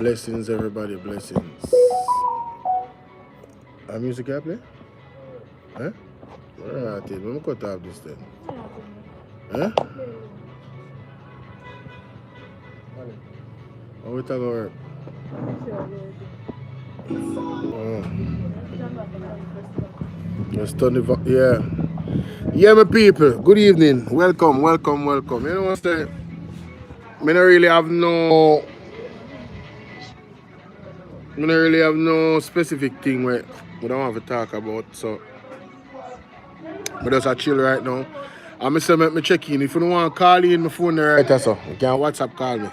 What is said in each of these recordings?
Blessings, everybody, blessings. A music I play? Huh? Alright, let me cut off this then. Huh? How we talk about? Just turn the yeah. Yeah, my people. Good evening. Welcome. You know what I'm saying? I don't really have no specific thing where we don't have to talk about. So I just a chill right now. I'm say make me check in. If you don't want to call in my phone right so you can WhatsApp call me.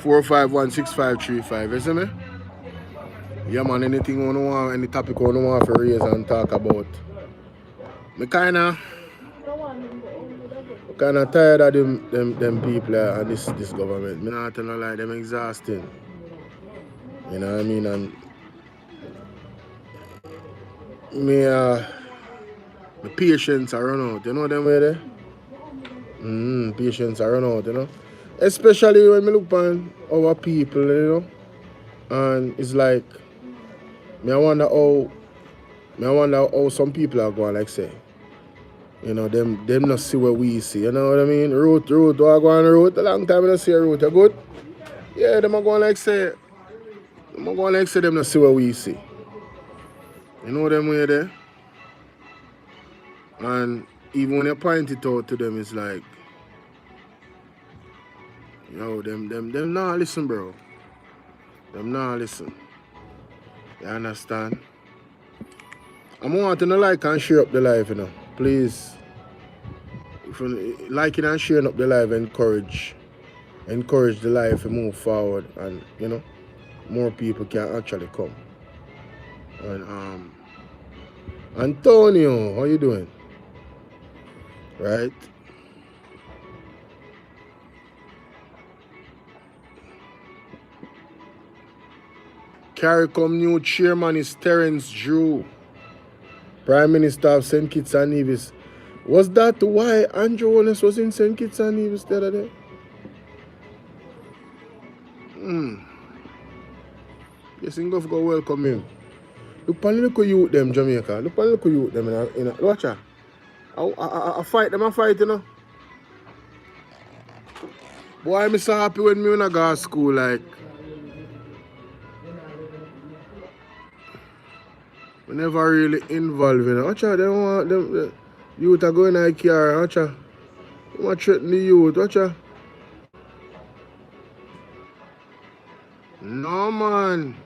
4516535, you see me? Yeah man, anything you want, any topic you want to raise and talk about. Me kinda tired of them people and this government. Me not tell no lie, them exhausting. You know what I mean? And the patience are run out, you know them way there? Patience are run out, you know. Especially when me look on our people, you know. And it's like I wonder how some people are going like say. You know, them not see what we see, you know what I mean? Root, do I go on the road? A long time I don't see a root, you good? Yeah, them are going like say them not see what we see. You know them way there? And even when you point it out to them, it's like, yo, them not listen, bro. Them not listen. You understand? I'm wanting to like and share up the life, you know. Please. If you liking and sharing up the life, encourage the life to move forward, and you know, more people can actually come. And Antonio, how you doing? Right? CARICOM new chairman is Terence Drew, Prime Minister of St. Kitts and Nevis. Was that why Andrew Holness was in St. Kitts and Nevis the other day? Yes, you go welcome him. Look at the youth them Jamaica. Look at the youth them in a watch out. I fight them, you know. Boy, I'm so happy when me when I go to school, like. We never really involved in it. Watch out, they want them the youth are going in car, watch out. They want to threaten the youth, watch out. No man.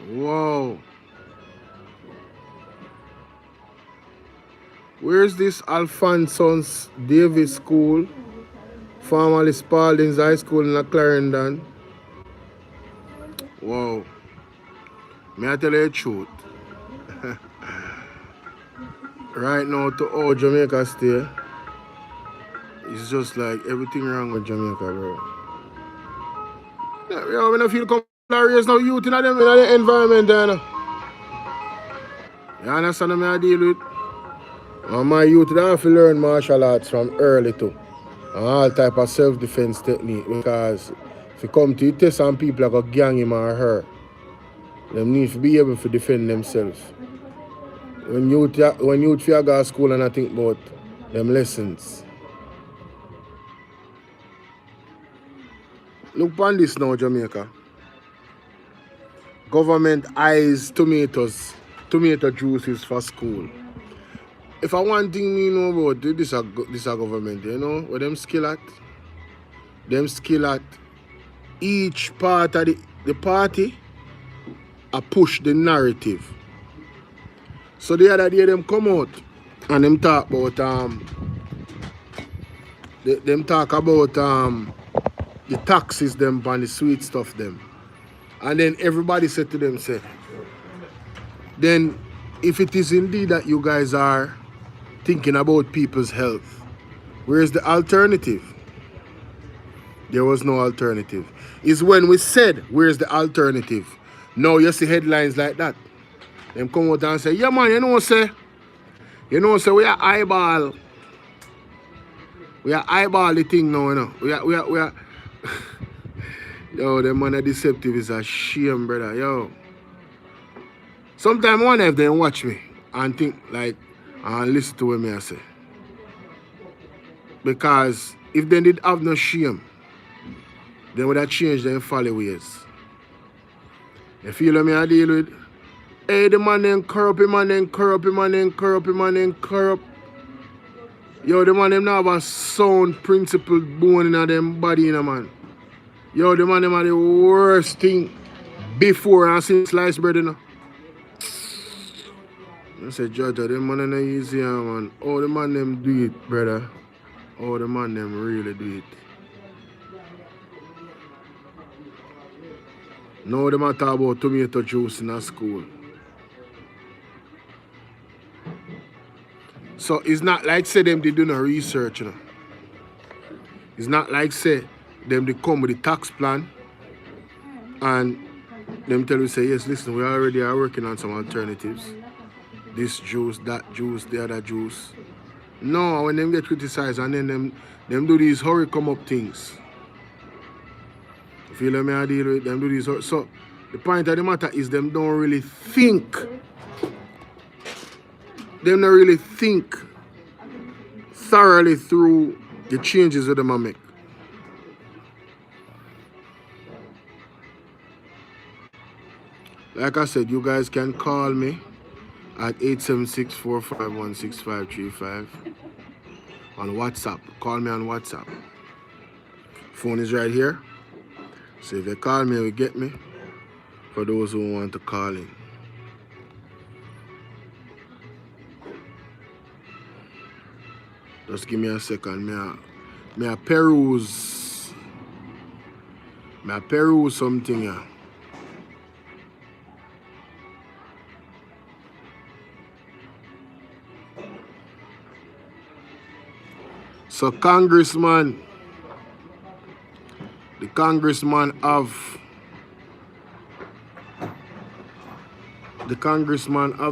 Wow. Where's this Alphonsus Davis School? Formerly Spalding's High School in Clarendon. Wow. May I tell you the truth? Right now to all Jamaica stay, it's just like everything wrong with Jamaica, bro. Yeah, when I feel comfortable, raise no youth in the environment, you know. You understand what I deal with? And my youth, they have to learn martial arts from early too. And all type of self-defense technique, because if you come to test some people like a gang him or her, they need to be able to defend themselves. When youth go to school and I think about them lessons. Look on this now, Jamaica. Government eyes tomato juices for school. If I one thing me know about this a government, you know, what them skill at? Them skill at each part of the party a push the narrative. So the other day them come out and them talk about the taxes them and the sweet stuff them. And then everybody said to them, say, then if it is indeed that you guys are thinking about people's health, where's the alternative? There was no alternative. It's when we said, where's the alternative? Now you see headlines like that. Them come out and say, yeah man, you know say we are eyeball the thing now, you know. Yo, the man are deceptive is a shame, brother. Yo. Sometimes I wonder if they watch me and think like and listen to what me I say. Because if they did have no shame, they would have changed their folly ways. You feel what me I deal with? Hey, the man then corrupt, him man then corrupt, him man then corrupt, him man then corrupt. Yo, the man them now have a sound principled bone in them body, man. Yo, the man them are the worst thing before and since sliced bread, I said, Judge, the man ain't easy, man. Oh, the man them do it, brother. Oh, the man them really do it. Now they talk about tomato juice in a school. So it's not like say them they do no research, It's not like say them they come with the tax plan and them tell you say, yes, listen, we already are working on some alternatives. This juice, that juice, the other juice. No, when them get criticized and then them do these hurry come up things. You feel me? I deal with them do these. So the point of the matter is them don't really think. Them don't really think thoroughly through the changes that them make. Like I said, you guys can call me at 876-451-6535 on WhatsApp. Call me on WhatsApp. Phone is right here. So if you call me, you get me. For those who want to call in. Just give me a second. Me a peruse something here. So the congressman of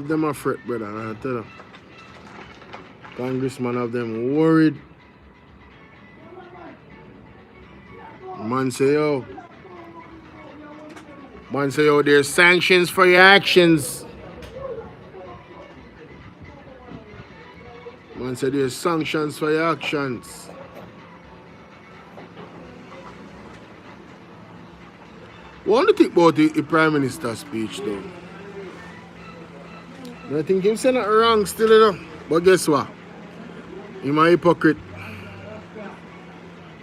them a fret, brother, I tell you. Congressman of them worried. Man say, yo, there's sanctions for your actions. Man say there's sanctions for your actions. What do you think about the Prime Minister's speech, though? I think him saying nothing wrong still, But guess what? He's a hypocrite.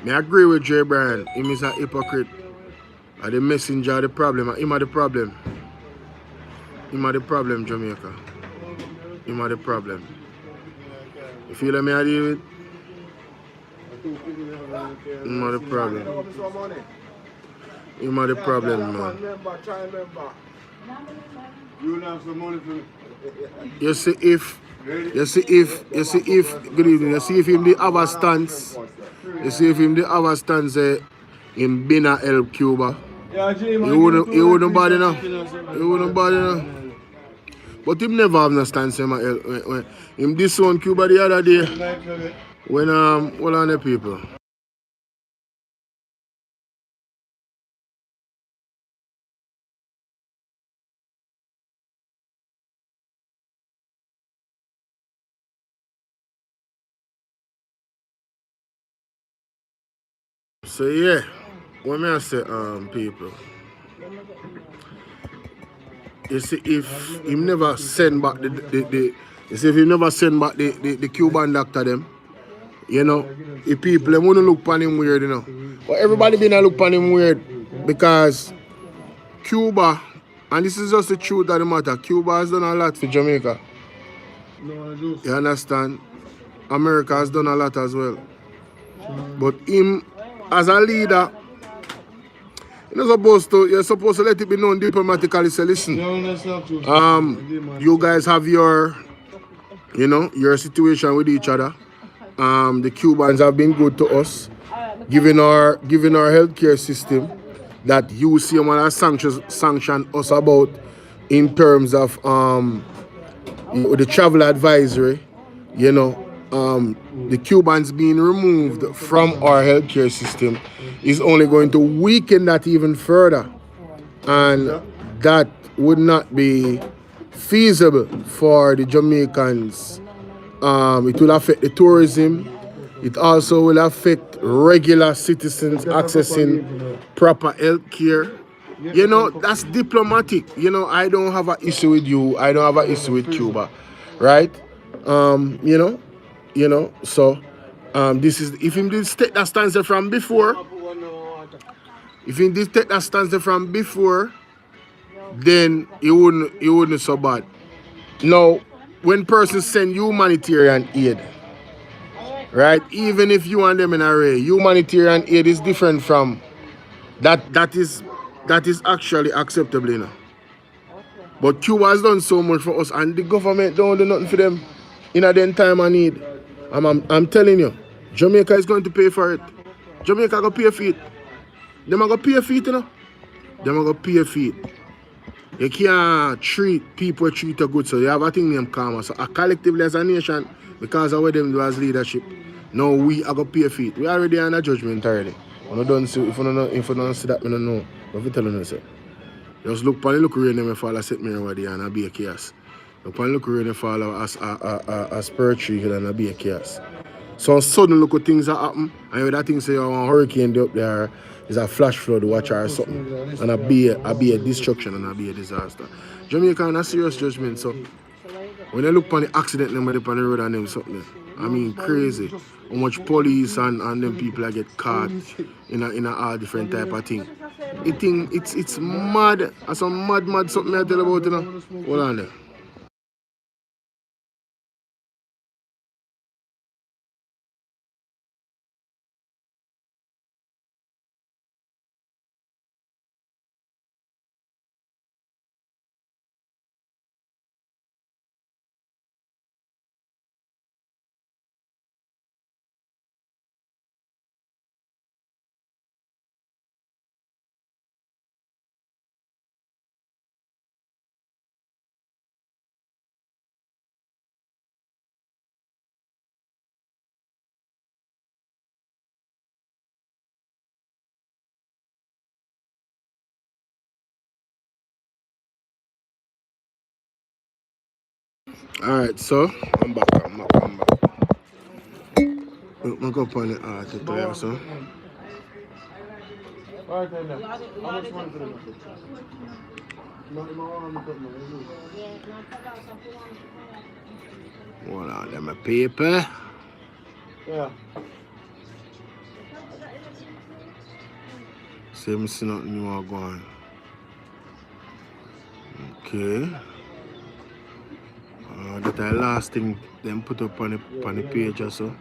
I agree with Jay Bryan. He is a hypocrite. And the messenger of the problem. Him are the problem. Him are the problem, Jamaica. Him are the problem. You feel what I deal with? Him are the problem. Him are the problem, man. You have some money for me. You see if good evening, you see if him the other stance, in Bina El Cuba. He wouldn't bother enough. But him never have no stance when him this one Cuba the other day when all on the people. So yeah, what may I say, people? You see, if him never send back the Cuban doctor them, the people them wanna look upon him weird, But everybody been a look upon him weird because Cuba, and this is just the truth of the matter, Cuba has done a lot for Jamaica. You understand? America has done a lot as well. But him as a leader, you're supposed to let it be known diplomatically. Say, listen, you guys have your situation with each other. The Cubans have been good to us, giving our healthcare system that you see one has sanctioned us about in terms of the travel advisory, the Cubans being removed from our healthcare system is only going to weaken that even further. And that would not be feasible for the Jamaicans. It will affect the tourism. It also will affect regular citizens accessing proper health care. You know, that's diplomatic. You know, I don't have an issue with you. I don't have an issue with Cuba, right? You know. So, this is if him did take that stance from before. If he did take that stance from before, then it wouldn't so bad. Now, when persons send humanitarian aid, right? Even if you and them in a array, humanitarian aid is different from that. That is actually acceptable, you know. But Cuba has done so much for us, and the government don't do nothing for them in a then time of need. I'm telling you, Jamaica is going to pay for it. Jamaica go pay for it. Them are going to pay for it, you know. Them are going to pay for it. You can't treat people treat you good, so you have a thing named karma. So a collectively as a nation, because of what them do as leadership, now we are going to pay for it. We already on a judgment already. If you don't see that, we don't know. What you telling us? Just look for the look rain and fall set me over there and I'll be a chaos. Look for the look rain and fall as a spiritual hill and I'll be a chaos. So sudden look at things that happen, and when that thing say a hurricane up there, is a flash flood watch or something. And I'll be a destruction and I'll be a disaster. Jamaica on a serious judgment, so when they look on the accident number on the road and them something, I mean crazy. How much police and them people that get caught in a all different type of thing. It's mad. That's some mad something I tell about, you know. Hold on there. Alright, so I'm back. I'll go up on the article here, so. Hold on, them a paper. Yeah. See me see nothing new going. Okay. That's the last thing them put up on the page or so.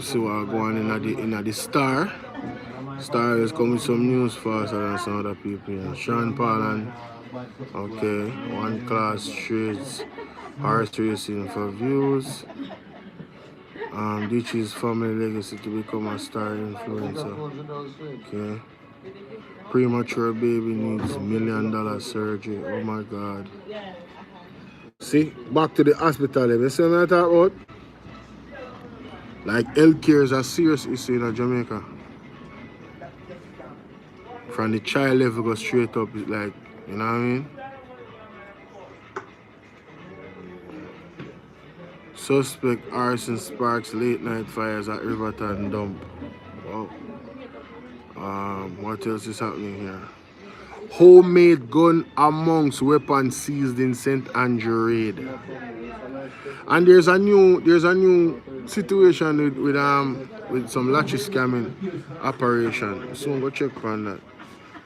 See what going in the Star. Star is coming with some news faster than some other people. You know. Sean Paul, okay, one class trades horse racing for views. Ditch's family legacy to become a star influencer. Okay. Premature baby needs $1 million surgery. Oh my God. See, back to the hospital. You see what I talk about? Like healthcare is a serious issue in Jamaica. From the child level go straight up, it's like, you know what I mean? Suspect arson sparks late night fires at Riverton dump. Wow. What else is happening here? Homemade gun amongst weapons seized in St. Andrew raid. And there's a new situation with some latchy scamming operation. So go check on that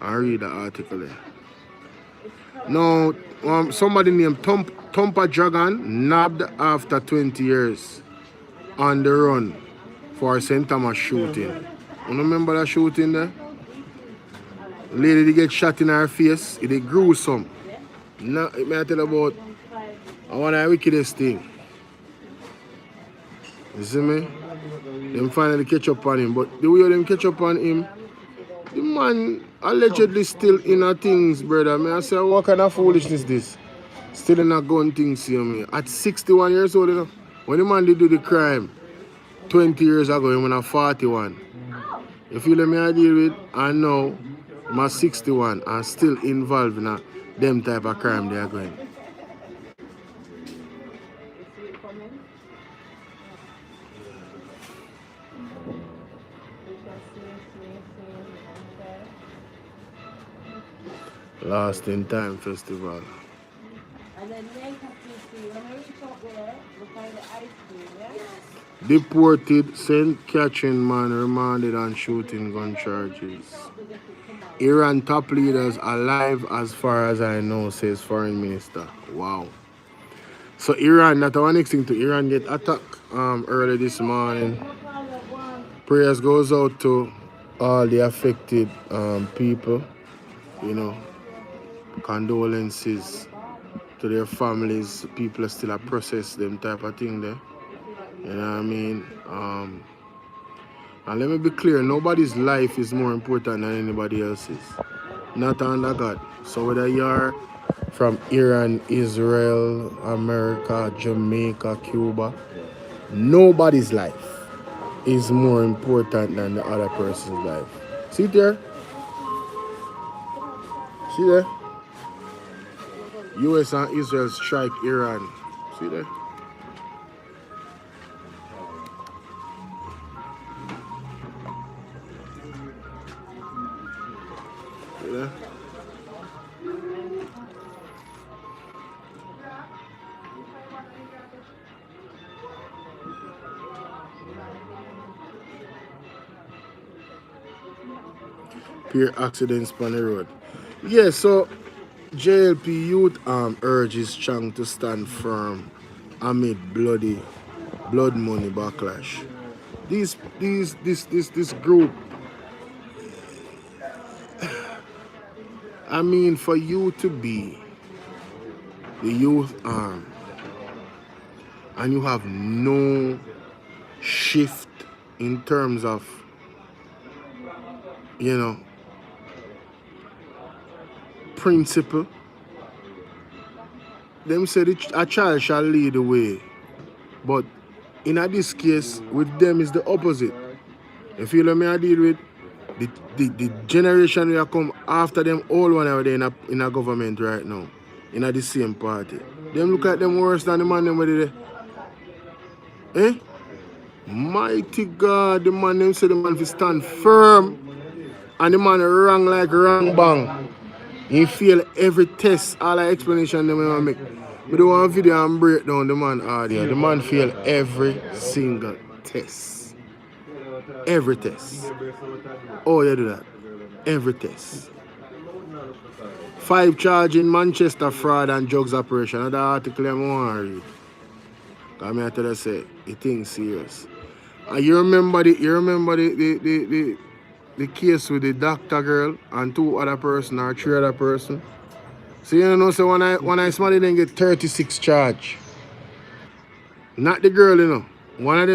and read the article there. Now, somebody named Thumper Dragon nabbed after 20 years on the run for St. Thomas shooting. You remember that shooting there? Lady did get shot in her face. It is gruesome. Now, it may tell about one of the wickedest thing. You see me? Them finally catch up on him. But the way them catch up on him, the man allegedly still in a things, brother. I say, what kind of foolishness this? Still in a gun thing, see me. At 61 years old, you know. when the man did do the crime 20 years ago, he was 41. You feel me I deal with? And now, I'm 61 and still involved in them type of crime they are going. Lost in Time Festival. And then deported St. Catherine man remanded on shooting gun charges. Iran top leaders alive as far as I know, says foreign minister. Wow. So Iran, that's our next thing to Iran get attacked early this morning. Prayers goes out to all the affected people, you know, condolences to their families. People still process them type of thing there. You know what I mean? And let me be clear, nobody's life is more important than anybody else's. Not under God. So whether you're from Iran, Israel, America, Jamaica, Cuba, nobody's life is more important than the other person's life. See there? See there? US and Israel strike Iran. See there? See there? Peer accidents on the road. Yeah, so JLP youth urges Chang to stand firm amid blood money backlash. This group, I mean, for you to be the youth arm and you have no shift in terms of, you know, principle. Them said a child shall lead the way. But in this case, with them is the opposite. You feel what I deal with? The generation that come after them, all one are there in a government right now. In the same party. Them look at them worse than the man them where they. Eh? Mighty God, the man them say the man fi stand firm. And the man wrong like wrong bang. He fail every test, all the explanation them want make. But do one video and break down the man audio. The man fail every single test. Every test. Oh, you do that. Every test. 5 charge in Manchester fraud and drugs operation. That's the article I want to read. Because I tell you say, the thing serious. And you remember the case with the doctor girl and 2 other person or 3 other person. So you know, so when I somebody then get 36 charge. Not the girl, you know. One of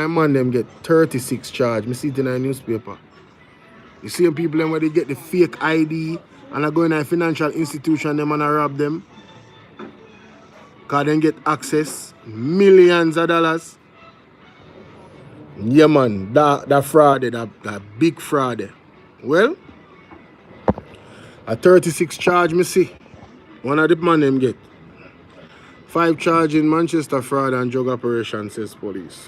man them get 36 charge. I see it in a newspaper. You see people them where they get the fake ID and I go in a financial institution them and I rob them. Cause then get access millions of dollars. Yeah man, that fraud, that big fraud. Well, a 36 charge me see. One of the man them get. 5 charge in Manchester fraud and drug operation, says police.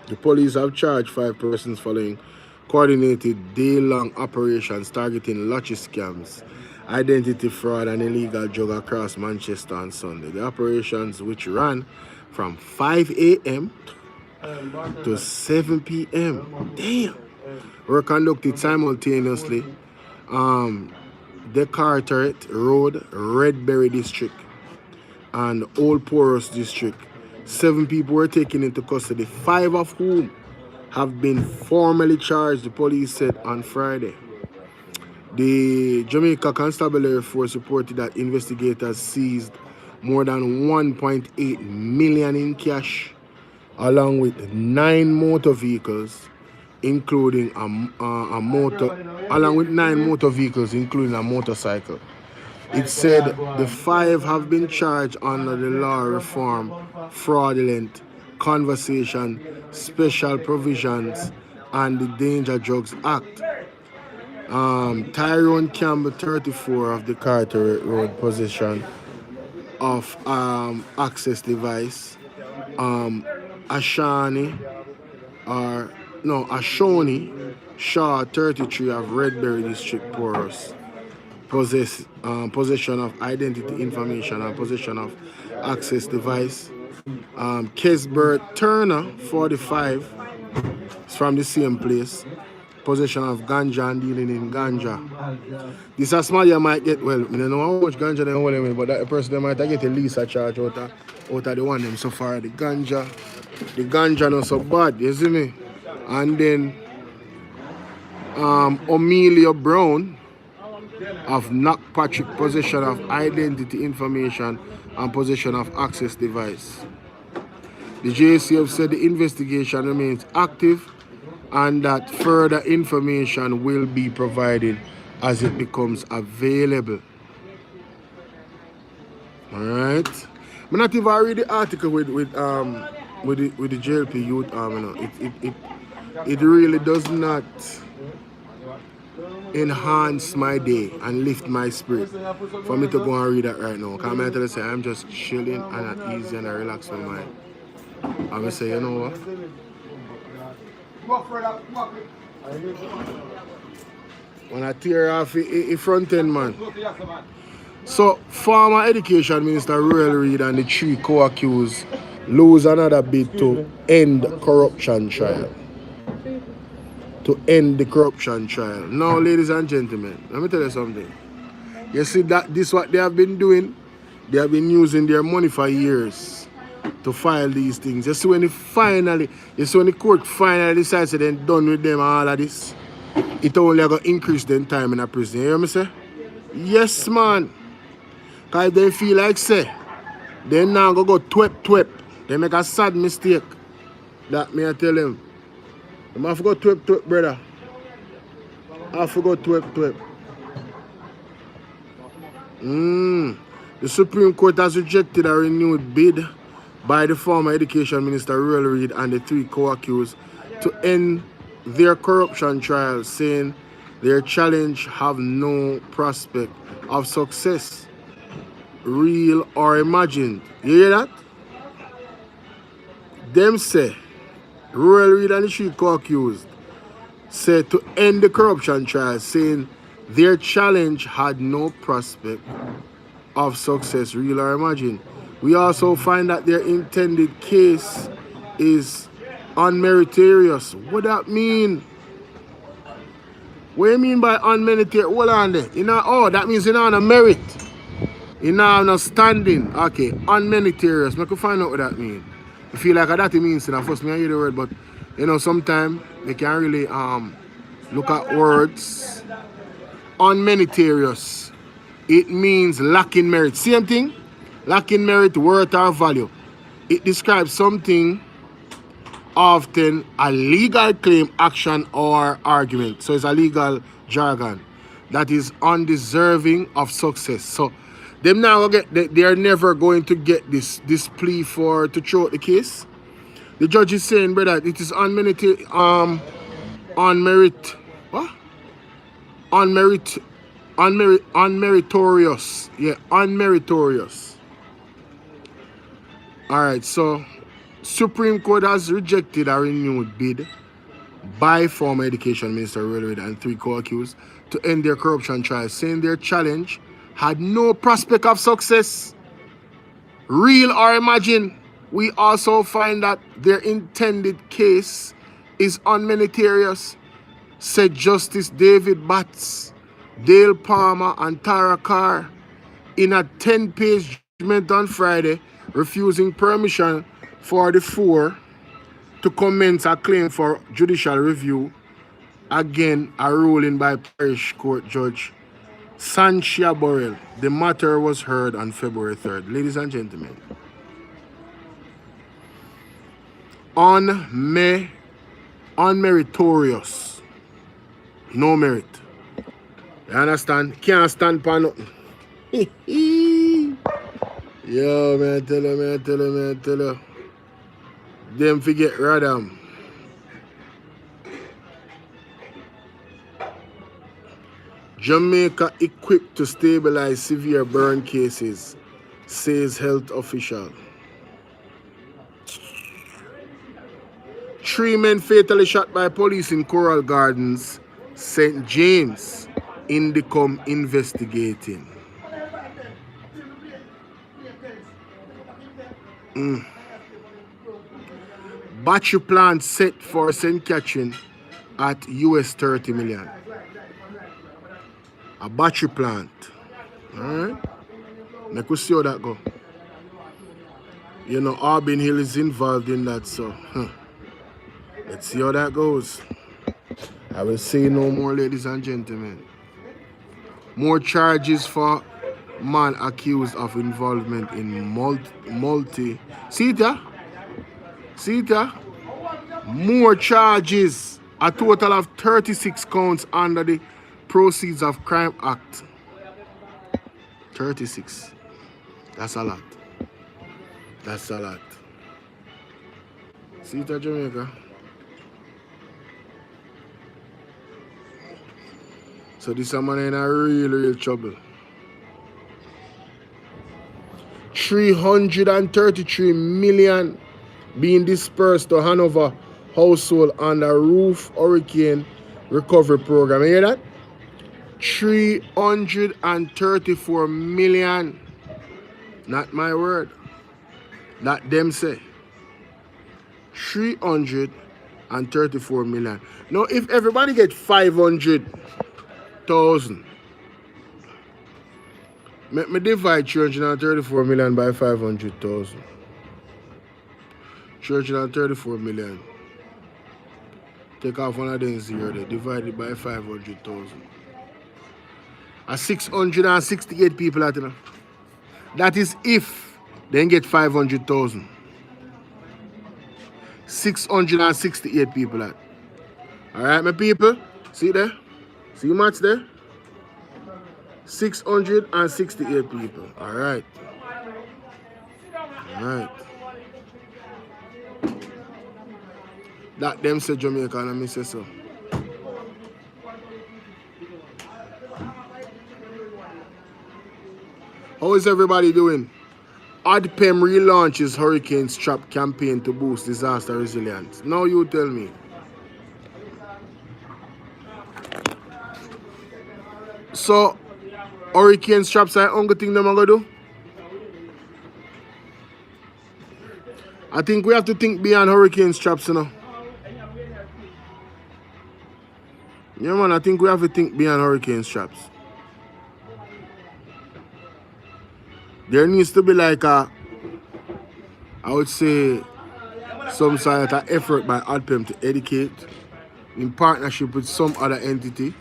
The police have charged 5 persons following coordinated day-long operations targeting lottery scams, identity fraud and illegal drug across Manchester on Sunday. The operations, which ran from 5 a.m. to 7 p.m. Damn. Were conducted simultaneously. The Carteret Road, Redberry District, and Old Porous District. 7 people were taken into custody, 5 of whom have been formally charged, the police said on Friday. The Jamaica Constabulary Force reported that investigators seized more than 1.8 million in cash, along with 9 motor vehicles, including a motorcycle. It said the 5 have been charged under the Law Reform, Fraudulent, Conversation, Special Provisions, and the Danger Drugs Act. Tyrone Campbell, 34, of the Carteret Road, possession of access device. Ashani Shaw, 33, of Redberry District, Porous, possession of identity information and possession of access device. Kesbert Turner, 45, is from the same place, possession of ganja and dealing in ganja. This a small you might get, well, I don't know how much ganja they hold them, but that person they might get a lease a charge out of the one them so far. The ganja not so bad, you see me? And then Amelia Brown of Knockpatrick, possession of identity information and possession of access device. The JCF said the investigation remains active and that further information will be provided as it becomes available. Alright. I'm not even read the article with the JLP youth it really does not enhance my day and lift my spirit for me to go and read that right now. Because I'm tell you, say I'm just chilling and at easy and I relax my mind. I'm gonna say, you know what? When I tear off the front end, man. So, former Education Minister Royal Reid and the 3 co-accused lose another bid to end corruption trial. To end the corruption trial. Now, ladies and gentlemen, let me tell you something. You see that this what they have been doing? They have been using their money for years to file these things. You see when the court finally decides they're done with them and all of this, it only going to increase their time in a prison. You hear me say? Yes, man. Because they feel like say, they now go twip. They make a sad mistake. That me I tell them. I forgot twip, brother. I forgot twip. The Supreme Court has rejected a renewed bid by the former Education Minister Royal Reid and the 3 co-accused to end their corruption trial, saying their challenge have no prospect of success, real or imagined. You hear that? Them say, Royal Reid and the 3 co-accused said to end the corruption trial, saying their challenge had no prospect of success, real or imagined. We also find that their intended case is unmeritorious. What that mean? What do you mean by unmeritorious? Hold on there. That means you know no merit. You know no standing. Okay, unmeritorious. I can find out what that means. I feel like that it means, first me I hear the word, but sometimes they can't really look at words. Unmeritorious. It means lacking merit. Same thing. Lacking merit, worth, or value. It describes something, often a legal claim, action, or argument. So it's a legal jargon that is undeserving of success. So them now they're never going to get this plea to throw out the case. The judge is saying, brother, it is unmeritorious. Yeah, unmeritorious. Alright, so Supreme Court has rejected a renewed bid by former Education Minister Royal Reid and 3 co-accused to end their corruption trial, saying their challenge had no prospect of success, real or imagined. We also find that their intended case is unmeritorious, said Justice David Batts, Dale Palmer, and Tara Carr in a 10-page judgment on Friday, refusing permission for the 4 to commence a claim for judicial review. Again, a ruling by Parish Court Judge Sanchia Borrell. The matter was heard on February 3rd. Ladies and gentlemen, unmeritorious. No merit. You understand? Can't stand for nothing. Yo, man, tell you. Them forget Radam. Jamaica equipped to stabilize severe burn cases, says health official. 3 men fatally shot by police in Coral Gardens, St. James. Indicom investigating. Battery plant set for St. Catherine at US 30 million. A battery plant. Alright? Let us see how that go. You know, Auburn Hill is involved in that, so let's see how that goes. I will say no more, ladies and gentlemen. More charges for man accused of involvement in multi. See that? More charges. A total of 36 counts under the Proceeds of Crime Act. 36. That's a lot. That's a lot. See that, Jamaica? So this man in a real trouble. 333 million being dispersed to Hanover household under roof hurricane recovery program. You hear that? 334 million. Not my word. That them say. 334 million. Now if everybody get 500,000, let me divide 334 million by 500,000. 334 million. Take off one of them zero there. Divide it by 500,000. 668 people at it. That is if they get 500,000. 668 people at. Alright, my people. See there? See much there? 668 people. Alright. Alright. That them say Jamaica and me say so. How is everybody doing? ADPEM relaunches Hurricane Strap campaign to boost disaster resilience. Now you tell me. So, Hurricane Straps are the only thing them are going to do? I think we have to think beyond Hurricane Straps, you know. Yeah, man, I think we have to think beyond Hurricane Straps. There needs to be like a, I would say, some sort of effort by ADPEM to educate in partnership with some other entity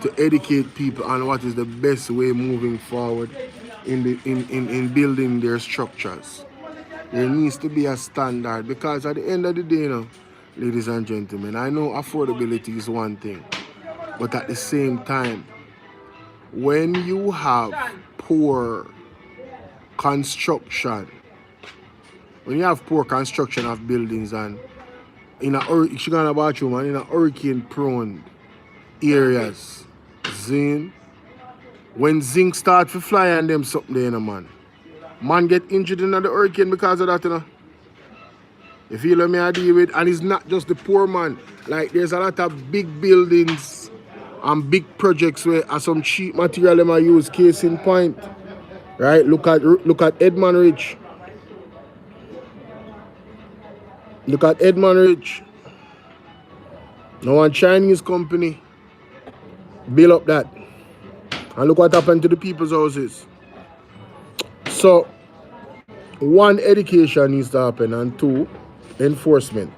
to educate people on what is the best way moving forward in building their structures. There needs to be a standard because at the end of the day, you know, ladies and gentlemen, I know affordability is one thing, but at the same time, when you have poor construction, when you have poor construction of buildings and in a bathroom and in a hurricane prone areas, when zinc start to fly and them something there, you know, man get injured in the hurricane because of that, you know. You feel what me I deal with? And it's not just the poor man. Like there's a lot of big buildings and big projects where some cheap material them I use, case in point. Right? Look at Edmund Ridge. Look at Edmund Ridge. Now one Chinese company build up that. And look what happened to the people's houses. So, one, education needs to happen, and two, enforcement.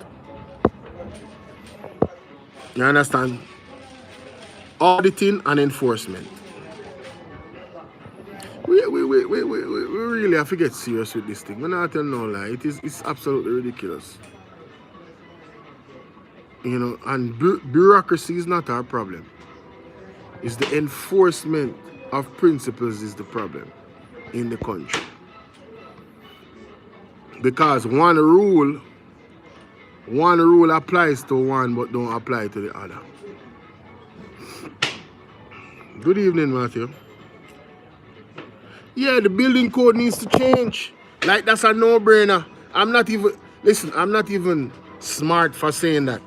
You understand? Auditing and enforcement. We really have to get serious with this thing. We're not telling no lie. It's absolutely ridiculous. You know, and bureaucracy is not our problem. It's the enforcement of principles is the problem in the country. Because one rule applies to one but don't apply to the other. Good evening, Matthew. Yeah, the building code needs to change. Like, that's a no-brainer. I'm not even smart for saying that.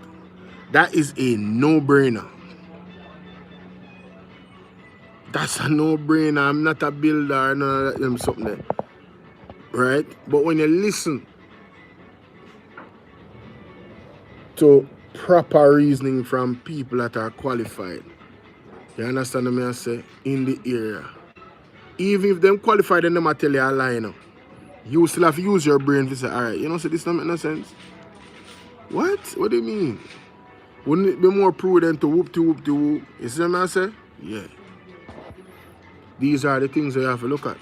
That is a no-brainer. That's a no-brainer. I'm not a builder, none of them something there. Right? But when you listen to proper reasoning from people that are qualified, you understand what I say? In the area. Even if them qualified, then them tell you a lie, you know. You still have to use your brain to say, alright, you know, so this don't make no sense. What? What do you mean? Wouldn't it be more prudent to whoop to whoop to whoop? You see what I say? Yeah. These are the things that you have to look at.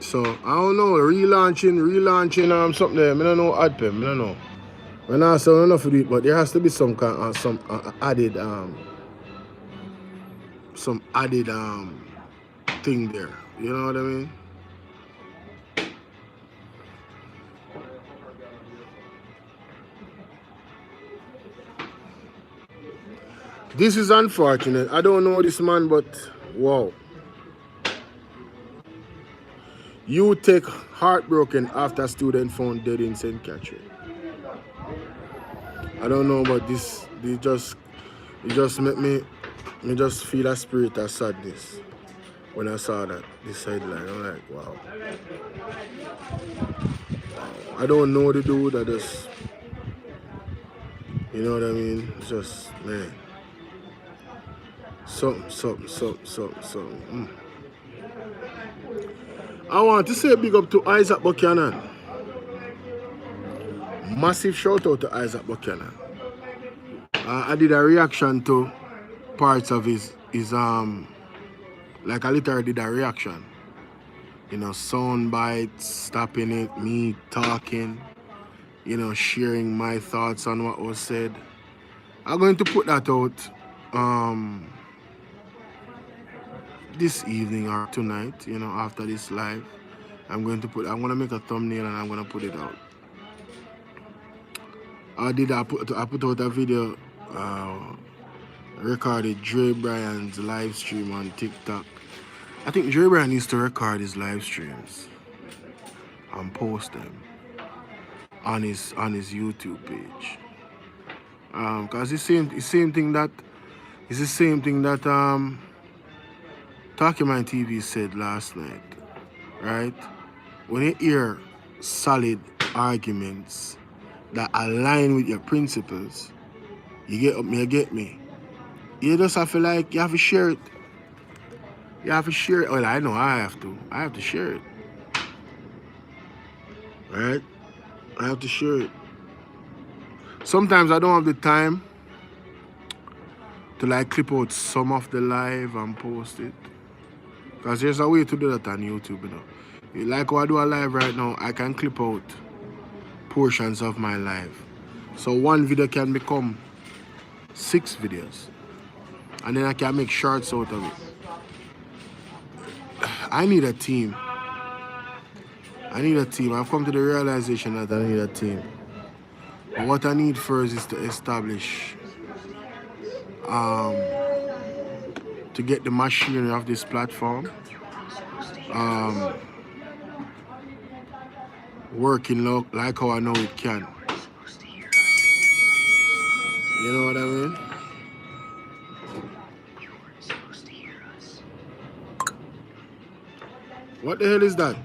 So, I don't know, relaunching something there. I don't know what I don't know. When I say enough of it, but there has to be some kind of added thing there. You know what I mean? This is unfortunate. I don't know this man, but wow. You take heartbroken after student found dead in St. Catherine. I don't know, but this just make me just feel a spirit of sadness when I saw that this headline. I'm like, wow. I don't know the dude. I just, you know what I mean? It's just, man. Something. I want to say big up to Isaac Buchanan. Massive shout out to Isaac Buchanan. I did a reaction to parts of his like I literally did a reaction. You know, sound bites, stopping it, me talking, you know, sharing my thoughts on what was said. I'm going to put that out this evening or tonight, you know, after this live. I'm going to make a thumbnail and I'm going to put it out. I put out a video recorded Dre Bryan's live stream on TikTok. I think Dre Bryan used to record his live streams and post them on his YouTube page. Cause it's the same thing that Talking My TV said last night, right? When you hear solid arguments that align with your principles, you get me. You just have to you have to share it. You have to share it. Well, I know I have to share it. Right? I have to share it. Sometimes I don't have the time to clip out some of the live and post it. Because there's a way to do that on YouTube, you know. Like what I do a live right now, I can clip out portions of my live. So one video can become 6 videos. And then I can make shorts out of it. I need a team. I've come to the realization that I need a team. But what I need first is to establish, to get the machinery of this platform working like how I know it can. You know what I mean? What the hell is that?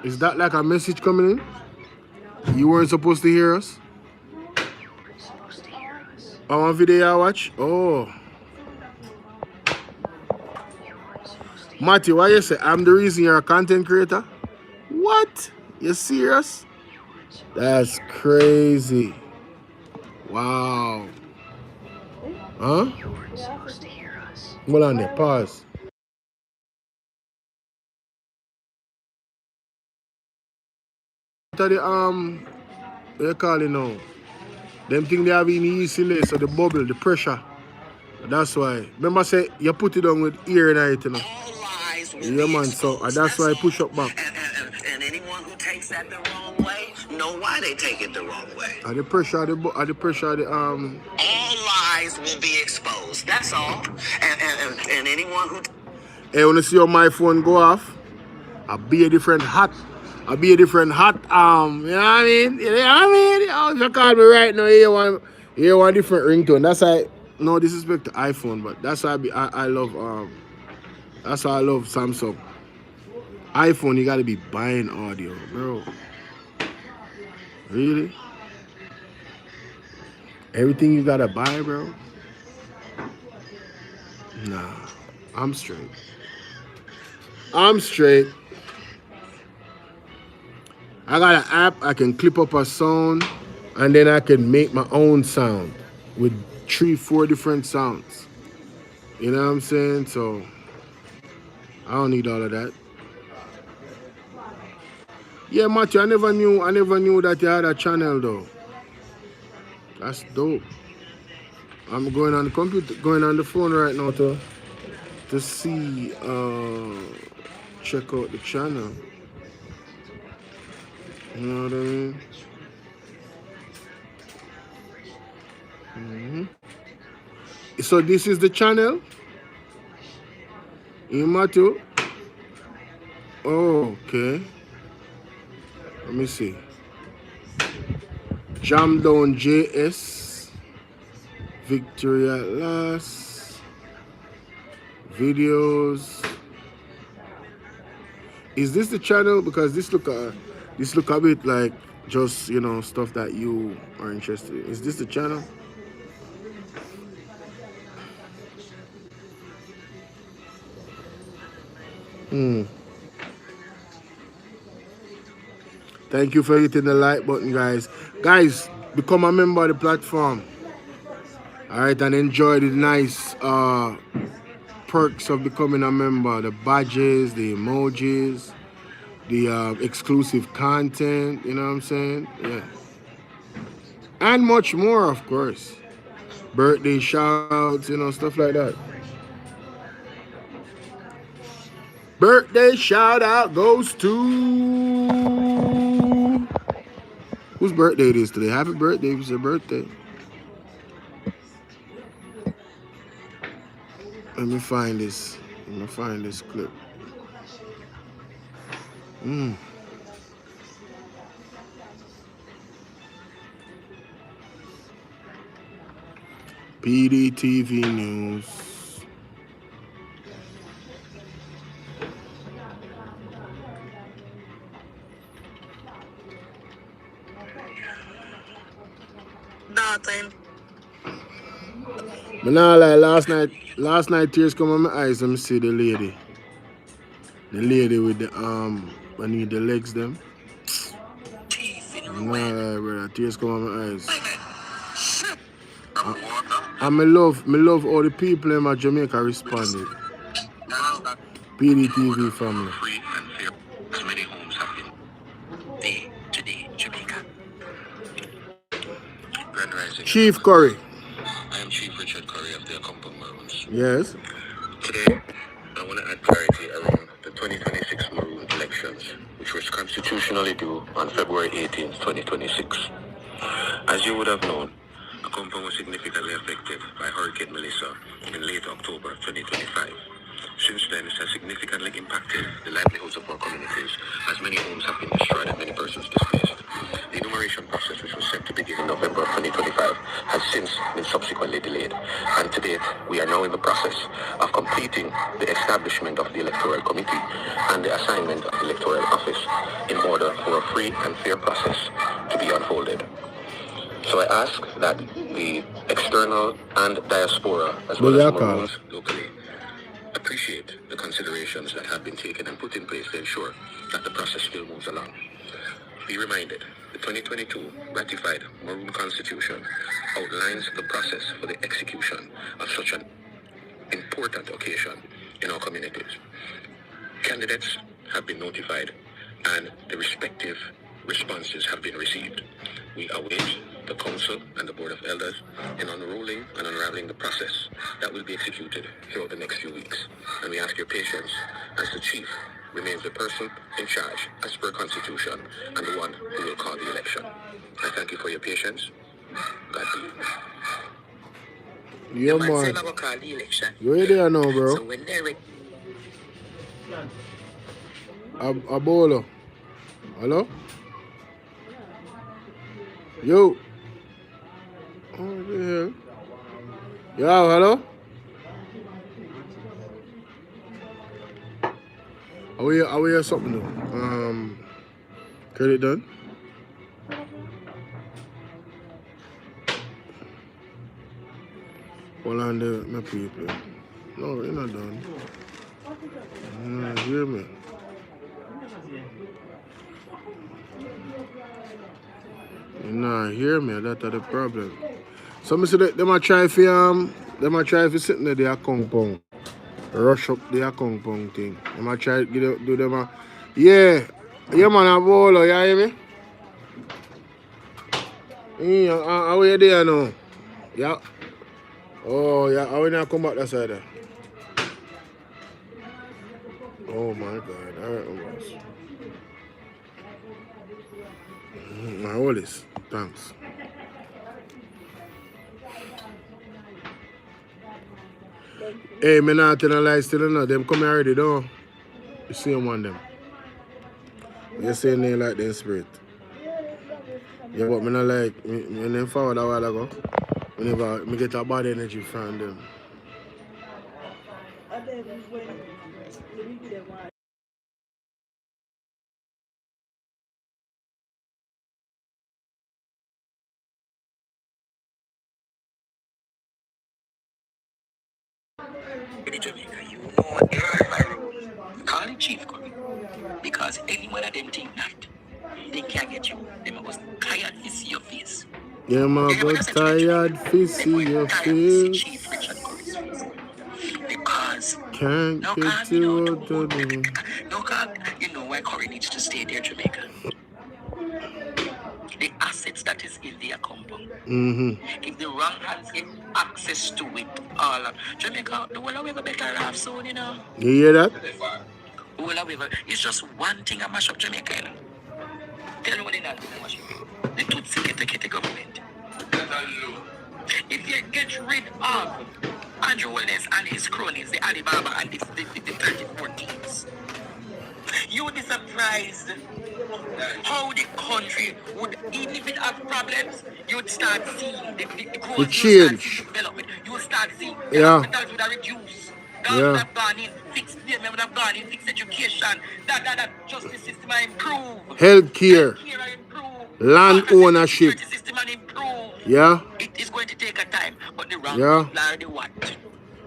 Is that like a message coming in? You weren't supposed to hear us? Oh, one video I watch? Oh. Matthew, why you say I'm the reason you're a content creator? What? You serious? That's crazy. Wow. Huh? Hold on there, pause. What they call it now? Them thing they have in the yeast in there, so the bubble, the pressure That's why. Remember, say you put it on with ear and it, you know. All lies will Yeah, be man. So exposed. that's why I push all. up back. And anyone who takes that the wrong way, know why they take it the wrong way. At the pressure, All lies will be exposed. That's all. And anyone who. Hey, when you see how my phone go off, I'll be a different hat. You know what I mean? You know what I mean? Oh, if you call me right now, you hear one different ringtone. That's why, no disrespect to iPhone, but that's why I love, that's why I love Samsung. iPhone, you gotta be buying audio, bro. Really? Everything you gotta buy, bro? Nah, I'm straight. I'm straight. I got an app, I can clip up a sound, and then I can make my own sound with 3-4 different sounds. You know what I'm saying? So I don't need all of that. Yeah, Matthew, I never knew that you had a channel though. That's dope. I'm going on the computer, going on the phone right now to see, check out the channel. You know what I mean? So this is the channel? In Matthew? Oh, okay. Let me see. Jam Down JS. Victory at last. Videos. Is this the channel? Because this look a bit like just, you know, stuff that you are interested in. Is this the channel? Thank you for hitting the like button, guys. Guys, become a member of the platform. Alright, and enjoy the nice perks of becoming a member. The badges, the emojis, the exclusive content, you know what I'm saying? Yeah. And much more, of course. Birthday shouts, you know, stuff like that. Birthday shout out goes to whose birthday it is today. Happy birthday if it's your birthday. Let me find this. Let me find this clip. PDTV News. Nothing. But now, like last night tears come on my eyes. Let me see the lady. The lady with the I need the legs them. Nah, brother, tears come on my eyes. And me love all the people in my Jamaica responded. PDTV family. Many homes have been day today, Jamaica. Grand Rising. Chief Curry. I am Chief Richard Curry of the Accompong Maroons. Yes. Today, I want to add clarity around the 2026 Maroon elections, which was constitutionally due on February 18, 2026. As you would have known, Accompong was significantly affected by Hurricane Melissa in late October 2025. Since then, it has significantly impacted the livelihoods of our communities, as many homes have been destroyed and many persons displaced. The enumeration process, which was set to begin in November of 2025, has since been subsequently delayed. And to date, we are now in the process of completing the establishment of the Electoral Committee and the assignment of the Electoral Office in order for a free and fair process to be unfolded. So I ask that the external and diaspora, as well as Maroons locally, appreciate the considerations that have been taken and put in place to ensure that the process still moves along. Be reminded, the 2022 ratified Maroon Constitution outlines the process for the execution of such an important occasion in our communities. Candidates have been notified and the respective responses have been received. We await the Council and the Board of Elders in unrolling and unraveling the process that will be executed throughout the next few weeks. And we ask your patience as the Chief remains the person in charge as per Constitution and the one who will call the election. I thank you for your patience. God be. Yeah, man. Where they are now, bro? So when they're ready. A BOLO. Hello? Yo. Oh, the hell? Yo, hello? Are we here something though? Credit done? Hold on there, my people. No, you're not done. Hear me? You not hear me? That's the problem. So me say that them a try for sitting there the account rush up the account thing. Them a try do them a yeah man a BOLO, you hear me? Yeah, how you there now? Yeah. Oh yeah, how you not come back that side there? Oh my God, alright, boss. My Wallace, thanks. Hey, me not tell a lie still no. Them come here already though. You see them on them. You say they like them spirit. Yeah, but me not like me them forward a while ago. Whenever me get a bad energy from them. In Jamaica, you know everybody. Call the chief coming. Because any one of them think that they can't get you. They must tired to see your face. Yeah, man, but tired to see your face. Because Can't get you out of there. no, God, you know why Corey needs to stay there, Jamaica. The assets that is in their compound. If the wrong hands get access to it, all of Jamaica, the world will have a better off soon, you know. You hear that? It's just one thing I mash up Jamaica, you know. Tell me what they not mash up. The Tutsi get the government. If you get rid of Andrew Wellness and his cronies, the Alibaba and the 34 teams, you would be surprised how the country would, even if it has problems, you would start seeing the growth, the change. Development. You would start seeing the hospitals would have reduced. Would have gone in, fixed payment would have gone in, fixed education, that justice system are improved. Healthcare. Land ownership. System are improved. Yeah. It is going to take a time, but the wrong people are the what?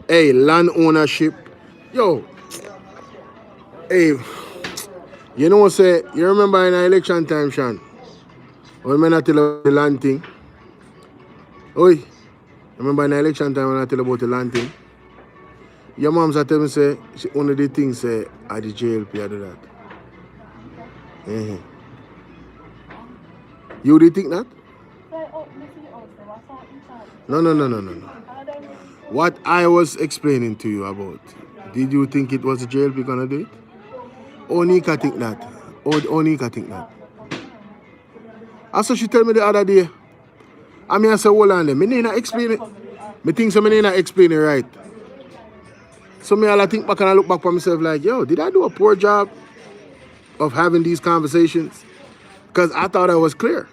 Hey, land ownership. Yo. Hey. You know what say, you remember in election time, Sean? When I tell about the land thing? Oi. Remember in election time when I tell about the land thing? Your mom tell me say one of the things say at the JLP I do that. You did think that? No. What I was explaining to you about, did you think it was the JLP gonna do it? Only can think that. Only can think that. Also she tell me the other day. I say hold on there. Me need not explain it. Me think so me need not explain it right. So me all I think back and I look back for myself like, yo, did I do a poor job of having these conversations? Because I thought I was clear.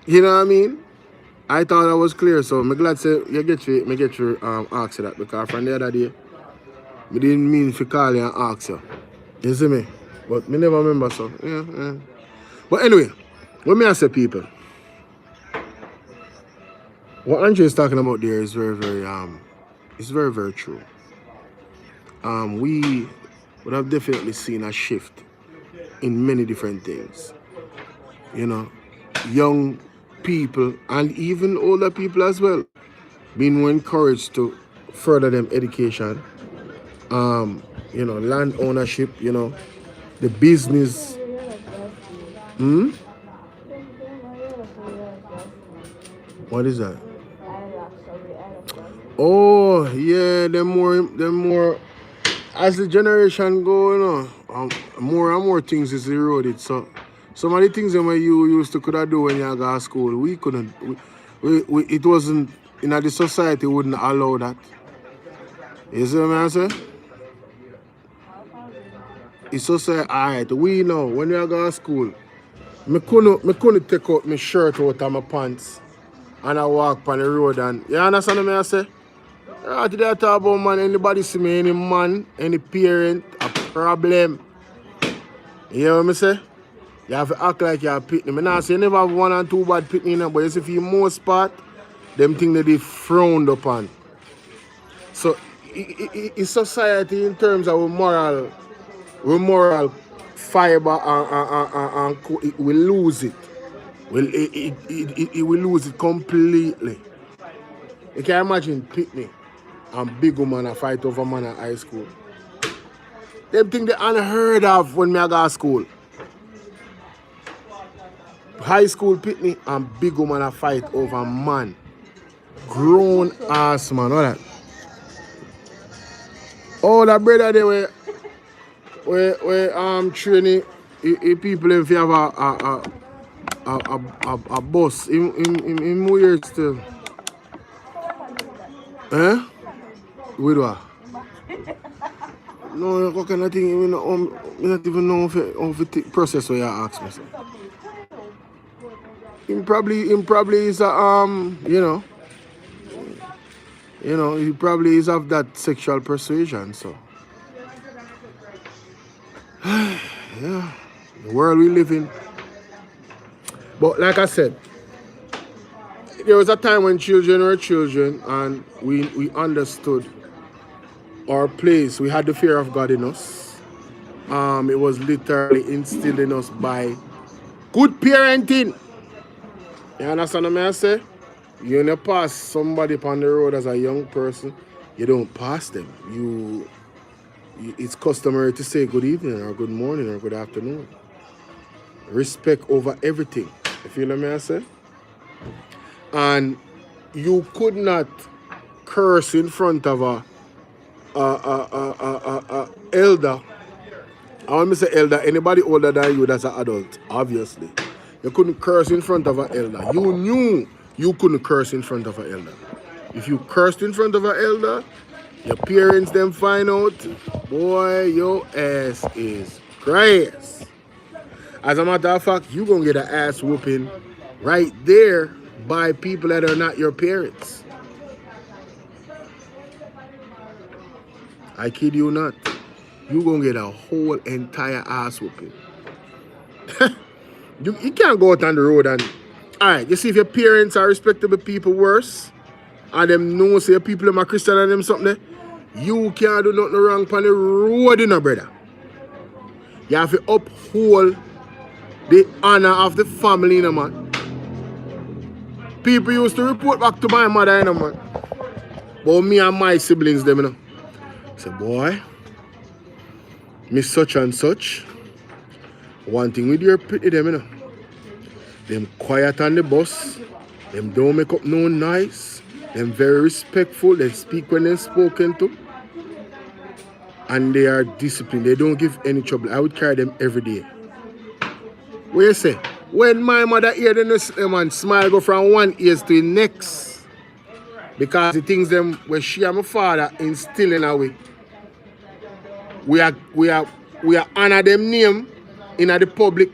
You know what I mean? I thought I was clear. So I'm glad say you get your ask that, because from the other day, I didn't mean to call you and ask you. You see me? But me never remember so. Yeah. But anyway, what me I say people, what Andre is talking about there is very, very true. We would have definitely seen a shift in many different things. You know, young people and even older people as well being more encouraged to further them education. You know, land ownership, you know, the business. What is that? Oh yeah, them more as the generation go, you know, more and more things is eroded. So some of the things that you used to could have do when you go to school, we couldn't. It wasn't in the society wouldn't allow that. You see what I say? It's society. Alright, we know when we go to school, me couldn't take out my shirt out of my pants and I walk on the road and you understand what I say? Today I talk about man, anybody see me, any man, any parent, a problem. You know what I say? You have to act like you're a pitney. I not say you never have one and two bad pitney, but you see for the most part, them things that they frowned upon. So in society in terms of moral fiber and we lose it. It will lose it completely. You can imagine pitney and big woman a fight over man at high school. Them things they unheard of when I go to school. High school pitney and big woman a fight over man. Grown ass man, all that. Oh, that brother there where training people if you have a bus in weird still. Eh? With what? No, what kind of thing? I don't even know if the process what you ask me. Him probably is a he probably is of that sexual persuasion. So yeah, the world we live in. But like I said, there was a time when children were children and we understood our place. We had the fear of God in us. It was literally instilled in us by good parenting. You understand what I say? You don't pass somebody on the road as a young person, you don't pass them. It's customary to say good evening or good morning or good afternoon. Respect over everything. You feel what I say? And you could not curse in front of a elder. I want to say elder, anybody older than you that's an adult, obviously. You couldn't curse in front of an elder. You knew you couldn't curse in front of an elder. If you cursed in front of an elder, your parents then find out, boy, your ass is grass. As a matter of fact, you're going to get an ass whooping right there by people that are not your parents. I kid you not. You're going to get a whole entire ass whooping. You can't go out on the road and... Alright, you see if your parents are respectable people worse, and them know say people them are Christian and them something there, you can't do nothing wrong on the road, you know, brother. You have to uphold the honor of the family, you know, man. People used to report back to my mother, you know, man. But me and my siblings, them, you know. Say, boy, miss such and such. One thing with your pretty them, you know. Them quiet on the bus. Them don't make up no noise. Them very respectful. They speak when they're spoken to. And they are disciplined. They don't give any trouble. I would carry them every day. What you say? When my mother hear them and smile go from one ear to the next. Because the things them where she and my father instill in a way. We are honor them name in the public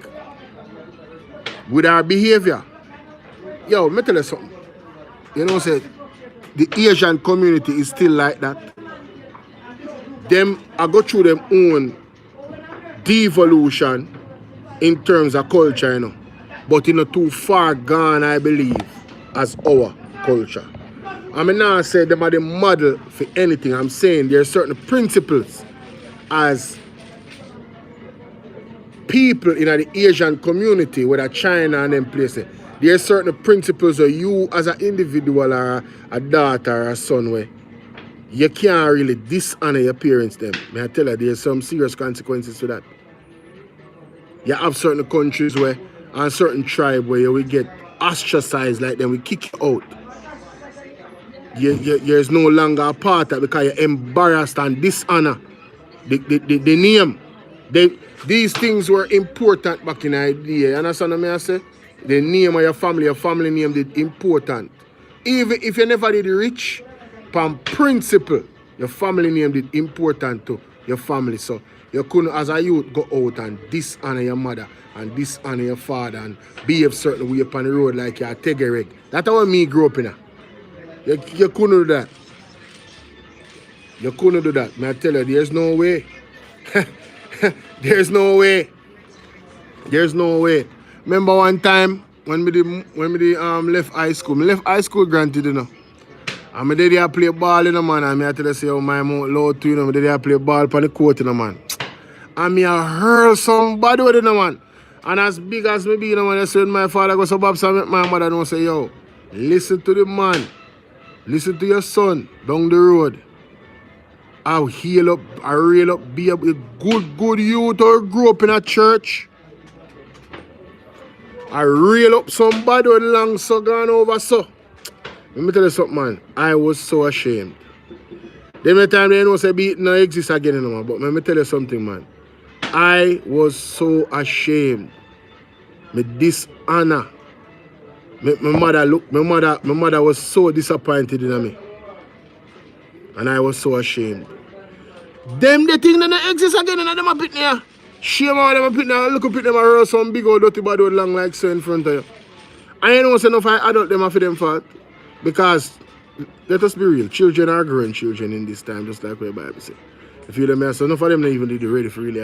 with our behavior. Yo, let me tell you something. You know, say the Asian community is still like that. Them I go through them own devolution in terms of culture, you know. But you know, too far gone, I believe, as our culture. I mean, now I say them are the model for anything. I'm saying there are certain principles as people in the Asian community, whether China and them places, there are certain principles of you as an individual or a daughter or a son where you can't really dishonor your parents them. May I tell you, there's some serious consequences to that. You have certain countries where and certain tribe where you will get ostracized like them, we kick you out. You're no longer a part of it because you're embarrassed and dishonor the name. These things were important back in the day. You understand what I say? The name of your family name did important. Even if you never did rich, from principle, your family name did important to your family. So you couldn't, as a youth, go out and dishonor your mother and dishonor your father and behave certain way upon the road like you're a tegereg. That's how me grew up in. You couldn't do that. You couldn't do that. May I tell you, there's no way. There's no way. There's no way. Remember one time when we left high school. I left high school granted, you know. And I did there play ball, you know, man. And I tell you, say, oh, my mouth loud too, you know. I did there play ball on the court, you know, man. And I hurl somebody with it, you know, man. And as big as me be, you know, when I said my father goes to Babs and my mother don't say, yo, listen to the man. Listen to your son down the road. I'll heal up, I rail up, be a good youth or grow up in a church. I rail up somebody with long so gone over so. Let me tell you something, man. I was so ashamed. Then time they know say beat no exist again anymore. But let me tell you something, man. I was so ashamed. Me dishonor. My mother was so disappointed in me. And I was so ashamed. Them the thing that they exist again and them a pit there. Shame on them a pit there. Look up at them and roll some big old dirty body long like so in front of you. I ain't know say enough I adult them for them fault. Because let us be real, children are growing children in this time, just like what the Bible says. If you them so enough of them not even did ready for really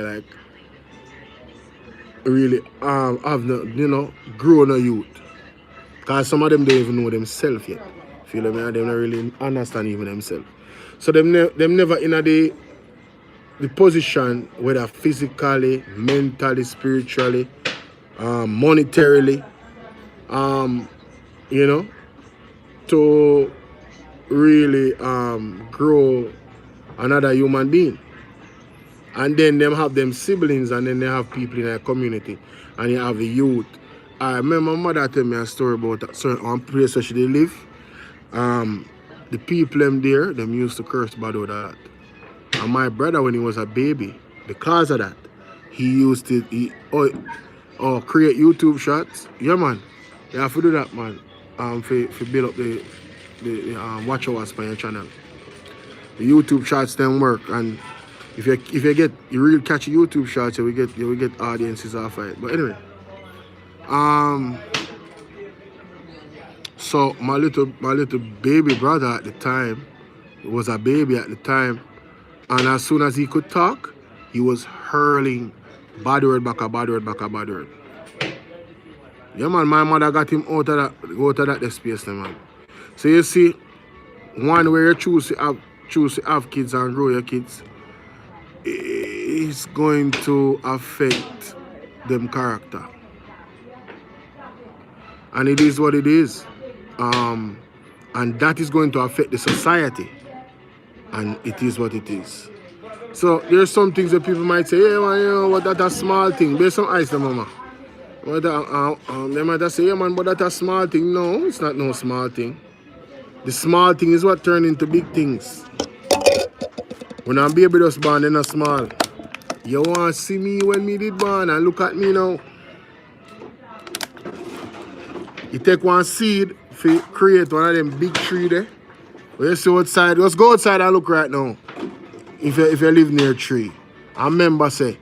have no, you know, grown a youth. Because some of them don't even know themselves yet. Feel me? And they don't really understand even themselves. So them never in the position, whether physically, mentally, spiritually, monetarily, you know, to really grow another human being. And then them have them siblings and then they have people in their community. And you have the youth. I remember my mother tell me a story about a certain place where she live. The people them there, them used to curse bad out of that. And my brother, when he was a baby, because of that, he used to create YouTube shots. Yeah, man. You have to do that, man. For build up the watch hours on your channel. The YouTube shots then work, and if you get real catchy YouTube shots, you will get audiences off it. But anyway. So my little baby brother at the time was a baby at the time, and as soon as he could talk, he was hurling bad word back a bad word back a bad word. Yeah, man, my mother got him out of that space, man. So you see, one where you choose to have kids and grow your kids, it's going to affect them character. And it is what it is. And that is going to affect the society. And it is what it is. So there's some things that people might say, yeah, man, you know what, that's a small thing. There's some ice, mama. They might say, yeah, man, but that's a small thing. No, it's not no small thing. The small thing is what turns into big things. When a baby just born, they're not small. You want to see me when me did born and look at me now. You take one seed to create one of them big tree there. When you see outside, just go outside and look right now. If you live near a tree. I remember say,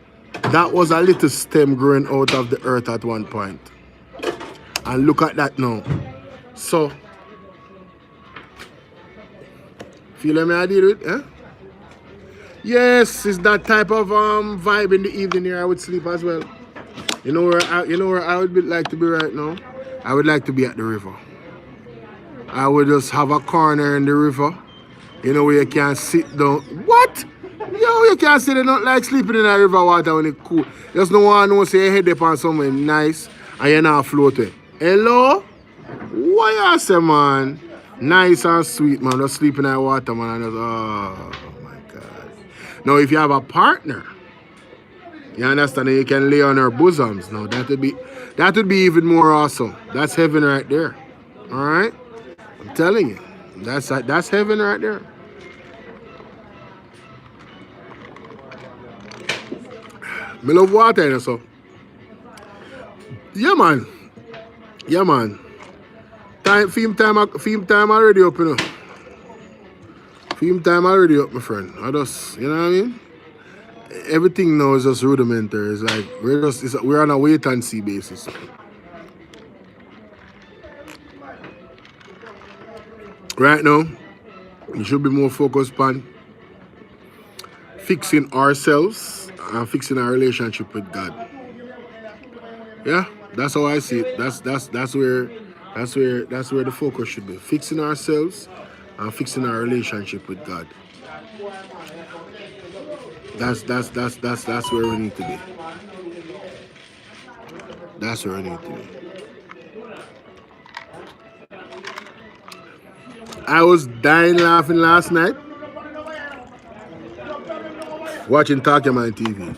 that was a little stem growing out of the earth at one point. And look at that now. So, feel me I did it, eh? Yes, it's that type of vibe in the evening here. I would sleep as well. You know where I would like to be right now? I would like to be at the river. I would just have a corner in the river. You know where you can sit down. What? Yo, you can't sit there, not like sleeping in the river water when it's cool. Just no one knows say your head up on somewhere nice and you're not floating. Hello? What you say, man? Nice and sweet, man. Just sleep in that water, man. And just, oh my God. Now, if you have a partner, you understand that you can lay on her bosoms. Now, That would be even more awesome. That's heaven right there. All right? I'm telling you. That's heaven right there. Me love water, you know, so. Yeah, man. Yeah, man. Film time already up, you know. Film time already up, my friend. I just, you know what I mean? Everything now is just rudimentary. It's like we're on a wait and see basis. Right now, we should be more focused on fixing ourselves and fixing our relationship with God. Yeah, that's how I see it. That's where the focus should be. Fixing ourselves and fixing our relationship with God. That's where we need to be. That's where we need to be. I was dying laughing last night watching Talking Man TV.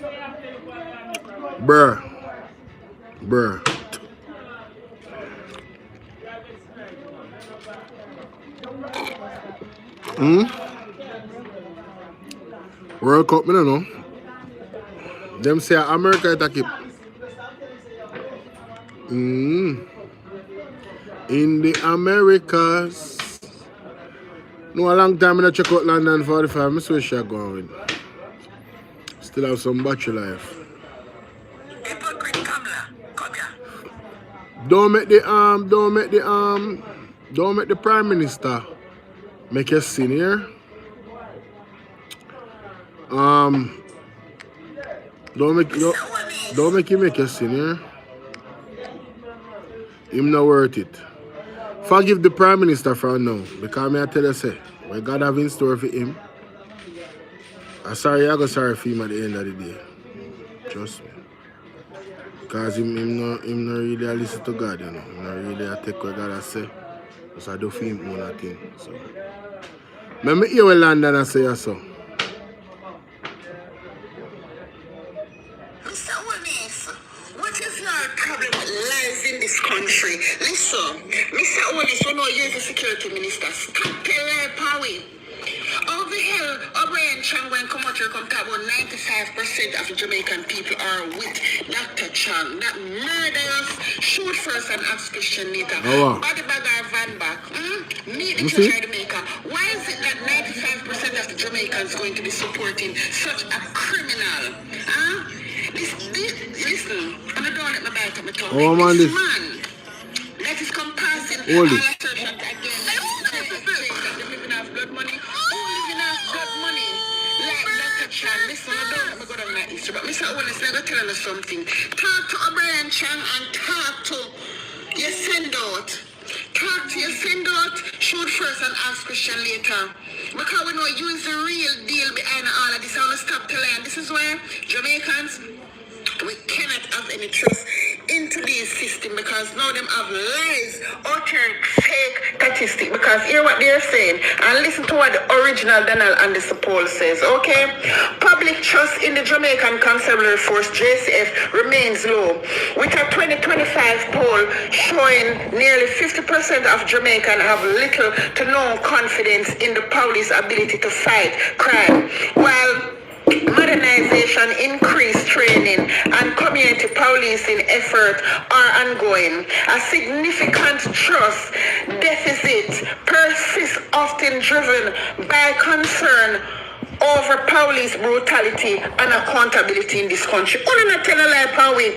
Bruh. World Cup, I don't know. Them say America attack it. In the Americas. No, a long time I check out London 45. I wish I go with. Still have some battery life. Don't make the Prime Minister make a scene here. Don't make him make a scene here. Him not worth it. Forgive the Prime Minister for now, because I tell you say, what God have in store for him. I'm sorry, I go sorry for him at the end of the day. Trust me. Because him not really listen to God, you know. Him not really take what God has say. Because I do for him one thing. So. Let me hear what London I say so. What is your problem lies in this country? Listen, Mr. Owens, you know you're the security minister. Stop telling power. Over here, O'Brien Chang, when come out here, come talk about 95% of the Jamaican people are with Dr. Chang. That murderous, shoot first and ask question later. Body bag or van back. Meet the church of Jamaica. Why is it that 95% of the Jamaicans going to be supporting such a criminal? Listen, I'm not doing it my bite up my tongue. This man that is compassing all assertions against the living off blood money. Who living off blood money? Like Dr. Chan. Listen, I don't let me go down that history, but Mr. Owens, I'm going to tell you something. Talk to O'Brien Chang and talk to your send out. Talk to your send out, shoot first and ask question later. Because we know you is the real deal behind all of this. I want to stop telling. This is why Jamaicans, we cannot have any trust into this system because now them have lies, utter fake statistics. Because hear what they're saying and listen to what the original Donald Anderson poll says, okay? Public trust in the Jamaican Constabulary Force, JCF, remains low. With a 2025 poll showing nearly 50% of Jamaicans have little to no confidence in the police ability to fight crime. While modernization, increased training, and community policing efforts are ongoing, a significant trust deficit persists, often driven by concern over police brutality and accountability in this country. I'm not telling a lie, Pawi.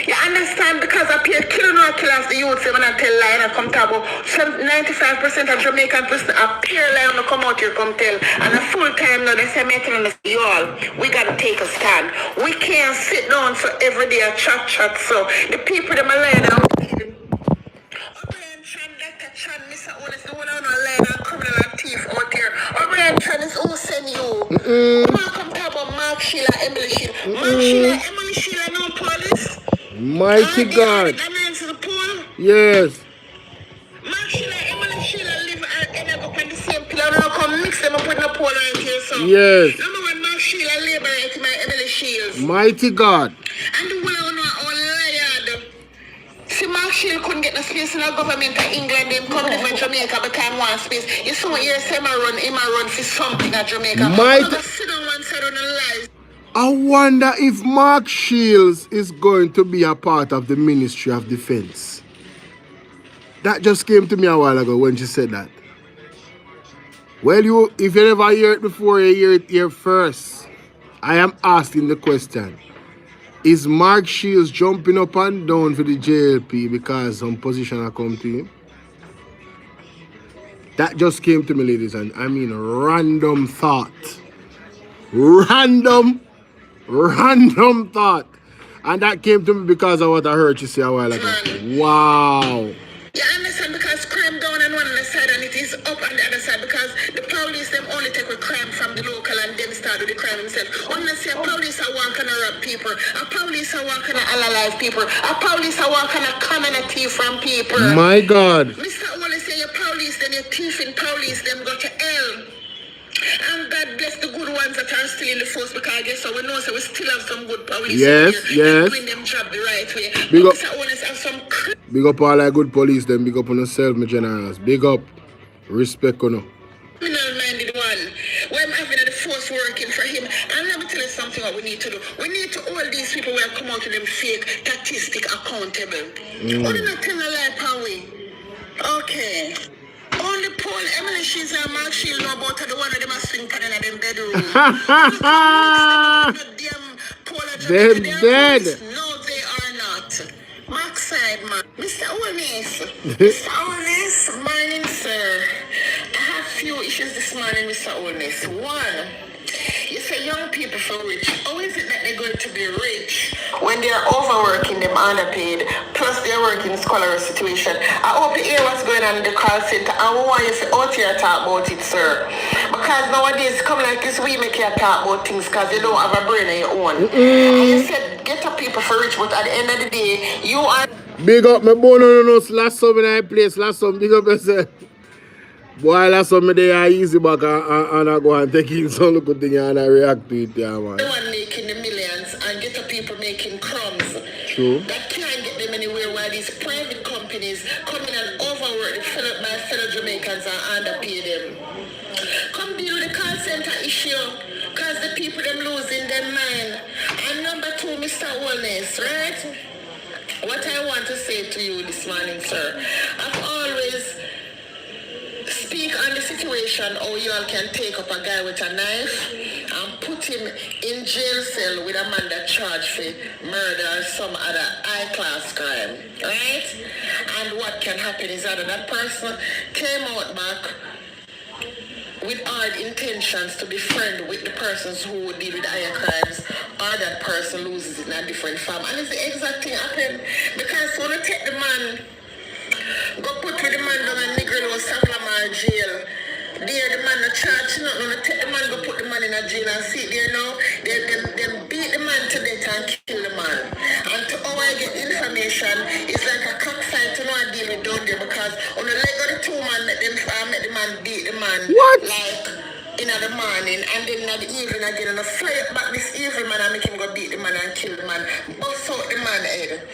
You understand? Because up here, killing or killers, the youth say when I tell lie and I come talk about 95% of Jamaican person appear lie when I come out here come tell. And a full time now they say me telling us, you all, we gotta take a stand. We can't sit down so every day a chat. So the people them are lying out. O'Brien Chan, Dr. Chan, Mr. Otis, the one on a line and criminal and thief out here. O'Brien Chan is who send you. Come talk about Mark Sheila, Emily Sheila. Mark Sheila, Emily Sheila, no police. Mighty God. Yes. Mark Sheila, Emily Sheila live and end up on the same pillar. Now come mix them up with no pole right here. So. Yes. Remember when Mark Sheila liberate my Emily Shields. Mighty God. And the one on liar. Shield couldn't get no space in the government of England, then come live in Jamaica because one space. You saw here, say him run for something at Jamaica. Sit on one side on the lies. I wonder if Mark Shields is going to be a part of the Ministry of Defense. That just came to me a while ago when she said that. Well, if you never hear it before, you hear it here first. I am asking the question. Is Mark Shields jumping up and down for the JLP because some position have come to him? That just came to me, ladies, and I mean random thought. Random thought. And that came to me because of what I heard you say a while ago. Wow. You understand, because crime down on one side and it is up on the other side, because the police them only take a crime from the local and then start with the crime themselves. Honestly, a police are one kind of rob people, a police are one kind of alive people, a police are one kind of community from people. My God. Mr. Only say your police, then your thief in police, them go to hell. And God bless the good ones that are still in the force, because I guess so we know so we still have some good police doing them job the right way. Big up. Mr. Only have some Big up all our good police, then big up on yourself, my generals. Big up. Respect on you. Criminal-minded one. When I'm having the force working for him. And let me tell you something what we need to do. We need to hold these people who have come out with them fake statistic accountable. What did not tell a lie, Powie? Okay. Only Paul Emily She's and Mark Shield know about the one of them are swing pan in them bedroom. They're dead. No, they are not. Mark side, man. Mr. Owens. Mr. Owens, morning, sir. I have few issues this morning, Mr. Owens. One, you say young people for rich. How is it that they're going to be rich when they are overworking, them underpaid, plus they're working scholarly situation? I hope you hear what's going on in the call center. I want you to out here talk about it, sir. Because nowadays, coming like this, we make you talk about things because you don't have a brain of your own. And you said, get up people for rich, but at the end of the day, you are... Big up my boy, no, last some in that place, last some, big up yourself. Boy, last some they are easy back and I go and take in some good thing and I react to it, yeah, man. The one making the millions and get the people making crumbs. True. That can't get them anywhere while these private companies come in and overwork my fellow Jamaicans and underpay them. Come deal with the call center issue, because the people them losing their mind. And number two, Mr. Wellness, right? What I want to say to you this morning, sir, I've always speak on the situation how you all can take up a guy with a knife and put him in jail cell with a man that charged for murder or some other high-class crime, right? And what can happen is that person came out back with hard intentions to be friend with the persons who would deal with higher crimes, or that person loses in a different form. And it's the exact thing happened, because when you take the man, go put with the man down and nigger was Saplamar jail. There the man no charge nothing, no take the man, go put the man in a jail and sit there now. They beat the man to death and kill the man. And to how I get information, it's like a cockfight to know I deal with down there, because on the leg of the two man make the man beat the man. What? Like in the morning, and then in the evening again, and I fly back this evil man and make him go beat the man and kill the man. Bust out the man head.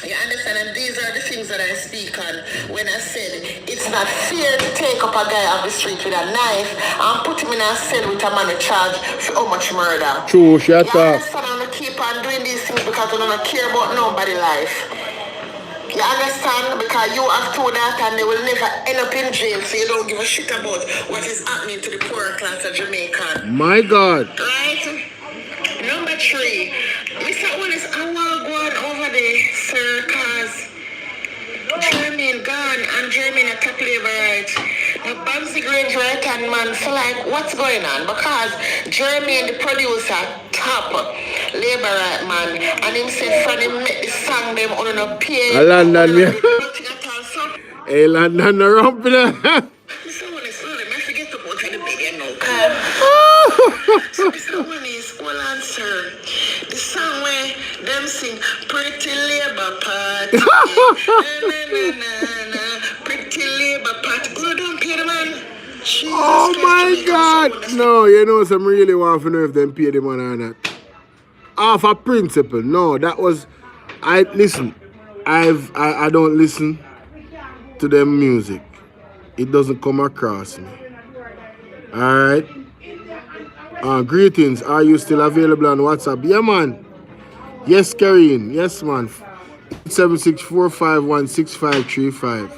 You understand? And these are the things that I speak on when I said it's not fair to take up a guy off the street with a knife and put him in a cell with a man in charge for how much murder. True, shut up. You understand? I'm going to keep on doing these things because I don't care about nobody's life. You understand? Because you have two daughters and they will never end up in jail, so you don't give a shit about what is happening to the poorer class of Jamaica. My God. Right? Number three, Mr. Willis, I want to go on over there, sir, because Jermaine gone and Jermaine a top labor right. Now, Babsy Grange right hand man, so like, what's going on? Because Jermaine, the producer, top labor right man, and him say, from him make the song, them on a pay. I London, yeah. Hey, London, no rump in there. Mr. Willis, I forget to put the big now. So Mr. Willis, hold on, sir. The song where them sing Pretty Labor Party. Pretty Labor Party. Oh, don't pay the man. Jesus Oh my God. No, you know, some really want to know if them pay the man or not. Off a principle. No, that was, listen, I don't listen to them music. It doesn't come across me. Alright. Greetings. Are you still available on WhatsApp? Yeah, man. Yes, Karine. Yes, man. 876-451-6535.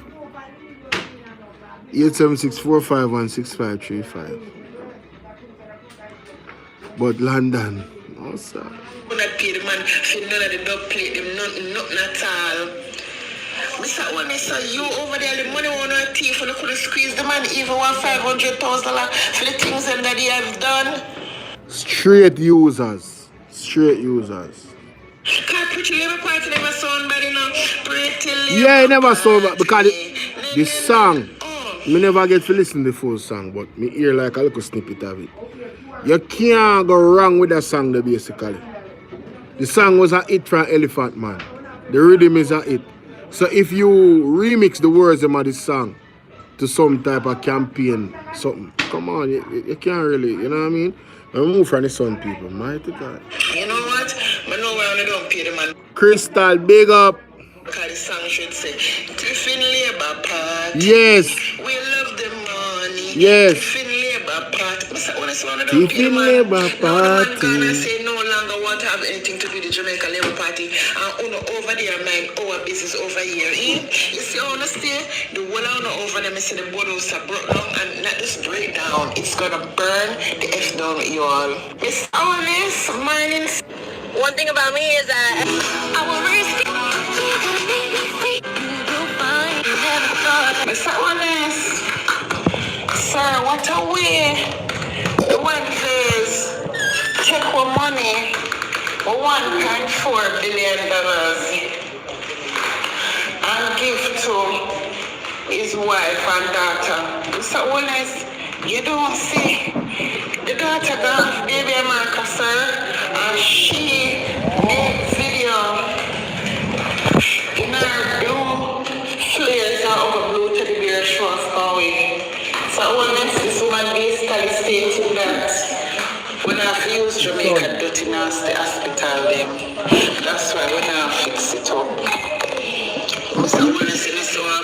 876-451-6535. But London, no sir. Not pay the man for none of the dog plate, them nothing at all. Mr. Onessa, you over there, the money on our teeth, and I couldn't squeeze the man even $1,500,000 for the things that he have done. Straight users. Straight users. Can't put your little party never sound bad enough. Yeah, I never saw that because the song, me never get to listen to the full song, but me hear like a little snippet of it. You can't go wrong with that song there, basically. The song was a hit from Elephant Man. The rhythm is a hit. So if you remix the words of this song to some type of campaign, something, come on, you can't really, you know what I mean? I move from the sun, people, mighty God. You know what? I know why I don't pay the man. Crystal, big up. Because the song should say, Tiffin Labour Party. Yes. We love the money. Yes. Tiffin Labour Party. Tiffin Labour Party. Ghana say no longer want to have anything to do with the Jamaica Labour Party. And over there mind our business over here. You see, honestly, the whole over them, I see the board house are broke down and not just break down. It's gonna burn the F down with you all. It's honest, mining. One thing about me is that I will risk it. Mr. Honest, sir, what a way. The one says, take our money, $1.4 billion, and give to his wife and daughter. Mr. Honest, you don't see the daughter got baby America, sir, and she made video in her blue flares and over blue teddy bear show of Bowie. So Honest, this woman basically stating that when I use Jamaica dirty nasty hospital them, that's why we now fix it up. Mr. Honest in the store,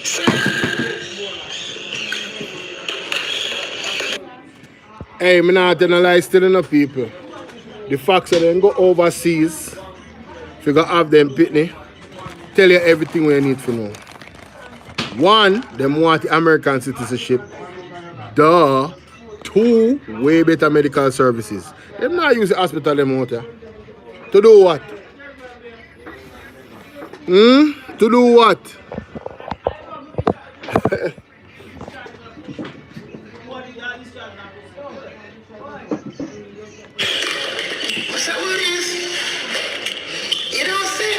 sir. Hey, I'm not telling a lie still enough people. The facts that they go overseas, if you go have them pitney, tell you everything we need to know. One, them want the American citizenship. Duh. Two, way better medical services. Them not use the hospital them out here. To do what? To do what? You don't say,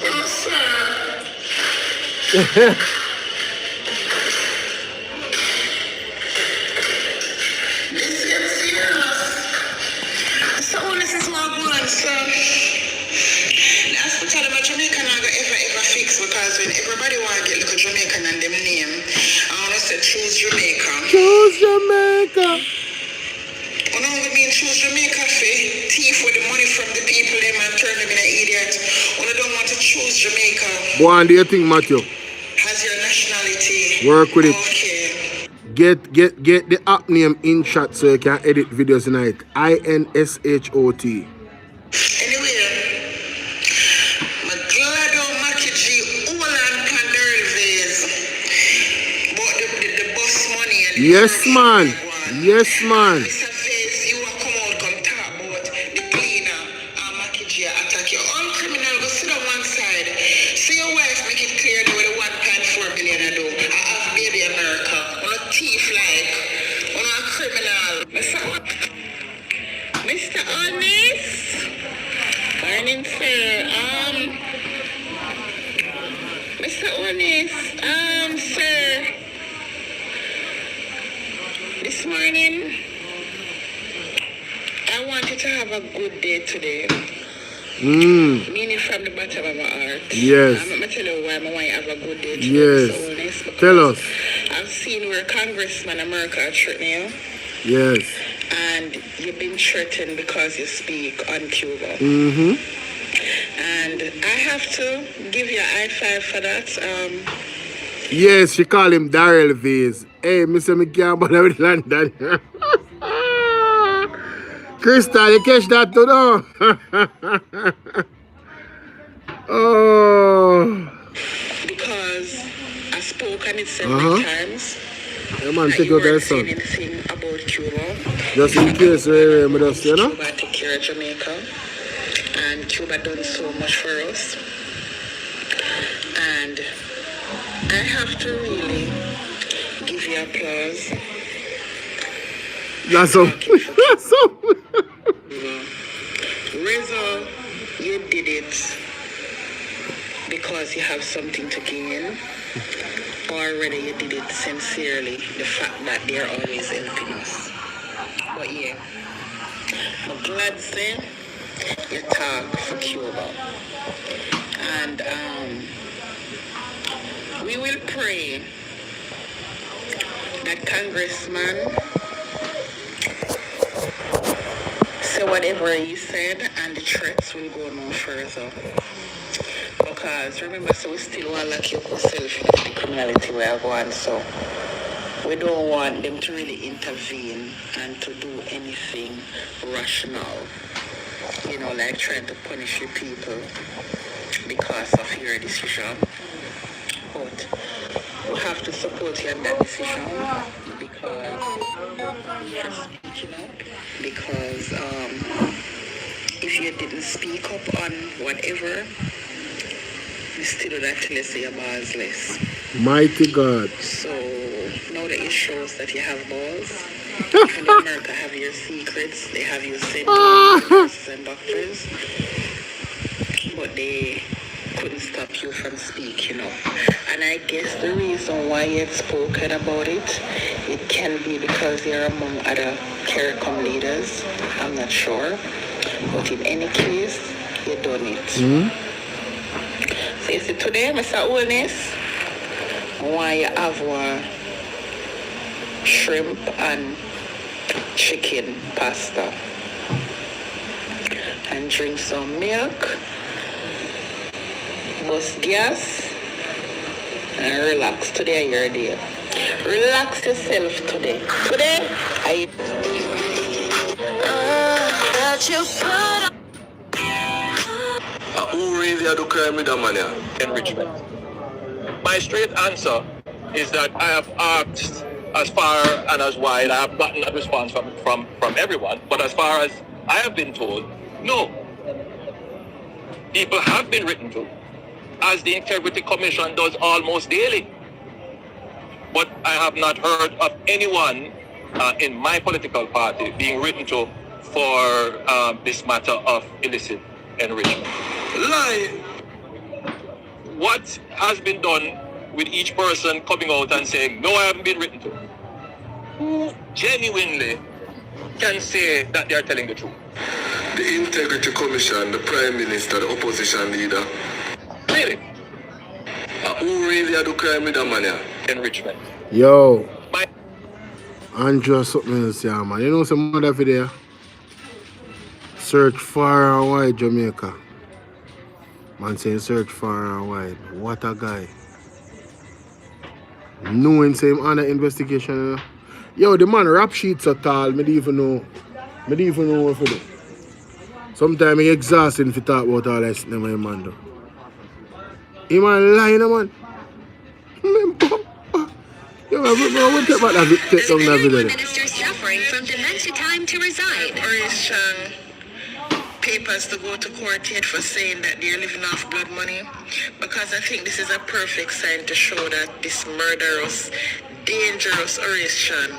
oh, sir. This gets serious. So this is my one, sir. The hospital about Jamaica not gonna ever fix because when everybody want to get little Jamaican and them name, I want to say choose Jamaica. Choose Jamaica. When I'm being choose Jamaica for thief with the money from the people them and turn them in an idiot. When I don't want to choose Jamaica. What do you think, Matthew? Has your nationality. Work with it. Okay. Get the app name in chat so you can edit videos tonight. INSHOT. Anyway, my glad on Makiji, Ulan Panderves. But the bus money and Yes, man. Yes, man. Mr. Face, you will come out, come talk about the cleaner and Makiji attack you. All criminal go sit on one side. See your wife make it clear that with the $1.4 billion I do. I have baby America. On a thief like. On a criminal. Mr. Honest. Morning, sir. Mr. Honest. Sir. This morning, I want you to have a good day today. Meaning from the bottom of my heart. Yes. I'm going to tell you why I want you to have a good day today. Yes. Mr. Honest, Tell us. I've seen where Congressman America threatening you. Yes. And you've been threatened because you speak on Cuba. And I have to give you a high five for that. Yes, she call him Daryl Vase. Hey, Mr. McCann, but with London. Crystal, you catch that too, no? Oh. Because I spoke on it several times. Yeah, man, take You out that weren't son. saying anything about Cuba. Just in case, you know? Cuba take care of Jamaica. And Cuba done so much for us. And I have to really give you applause. That's all. That's all. Rizzo, you did it because you have something to gain. Already you did it sincerely. The fact that they're always helping us. But yeah, I'm glad say you talk for Cuba. And we will pray that Congressman say whatever he said and the threats will go no further. Because remember, so we still want to lock you yourself in the criminality where I go on, so we don't want them to really intervene and to do anything rational. You know, like trying to punish your people because of your decision. But we have to support you in that decision because you're speaking up. Because if you didn't speak up on whatever, you still would actually say a bar's less. Mighty God. So now that it shows that you have balls. Even in America have your secrets, they have you sent to nurses and doctors, but they couldn't stop you from speaking up. And I guess the reason why you've spoken about it, it can be because you're among other CARICOM leaders. I'm not sure. But in any case, you done it. So you see, today, Mr. Oldness, why you have one shrimp and chicken pasta and drink some milk, bust gas, and relax. Today your day. Relax yourself today. Today I Who really are the crime with the money? Enrichment. My straight answer is that I have asked as far and as wide. I have gotten a response from everyone, but as far as I have been told, no. People have been written to, as the Integrity Commission does almost daily. But I have not heard of anyone in my political party being written to for this matter of illicit enrichment. Lie. What has been done with each person coming out and saying, no, I haven't been written to? Who genuinely can say that they are telling the truth? The Integrity Commission, the Prime Minister, the opposition leader. Really? Who really are the crime with the money? Enrichment. Yo. Andrew something else, yeah, man. You know some other video? Search far and wide Jamaica. Man saying search far and wide. What a guy. Knowing same under investigation, you know? Yo, the man rap sheets at all. Me don't even know what to do. Sometimes it's exhausting if you talk about all that stuff, my man. He man lying, man. Yo, we'll take back that video. Minister suffering from dementia time to resign. Papers to go to court yet for saying that they're living off blood money, because I think this is a perfect sign to show that this murderous, dangerous Orishan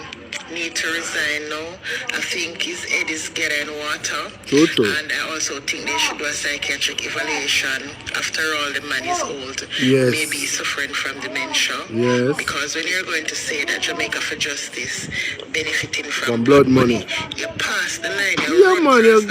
need to resign now. I think his head is getting water. True. And I also think they should do a psychiatric evaluation. After all, the man is old. Yes. Maybe he's suffering from dementia. Yes. Because when you're going to say that Jamaica for Justice benefiting from blood money, you pass the line. Yeah, man, you're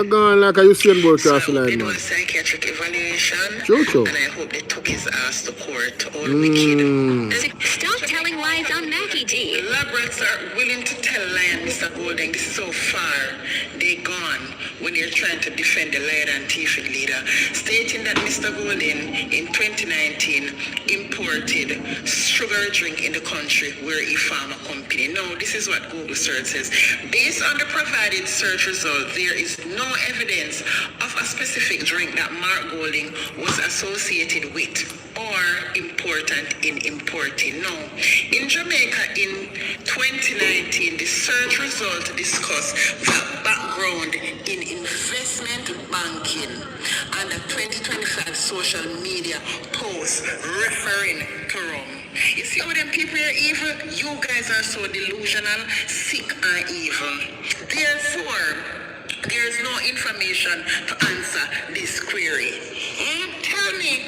gone like a Usain Bolt cross the line, they do man. a psychiatric evaluation. True. And I hope they took his ass to court. All wicked. Stop telling lies on Mackie G. Lab rats are willing to tell Lion, Mr. Golding, this is how far they gone when they're trying to defend the lion and thief leader, stating that Mr. Golding in 2019 imported sugar drink in the country where he farm a company. Now, this is what Google search says. Based on the provided search result, there is no evidence of a specific drink that Mark Golding was associated with or important in importing. Now, in Jamaica in 2019, the search result discussed the background in investment banking and a 2025 social media post referring to rum. You see how them people are evil? You guys are so delusional, sick and evil. Therefore, there is no information to answer this query. Tell me,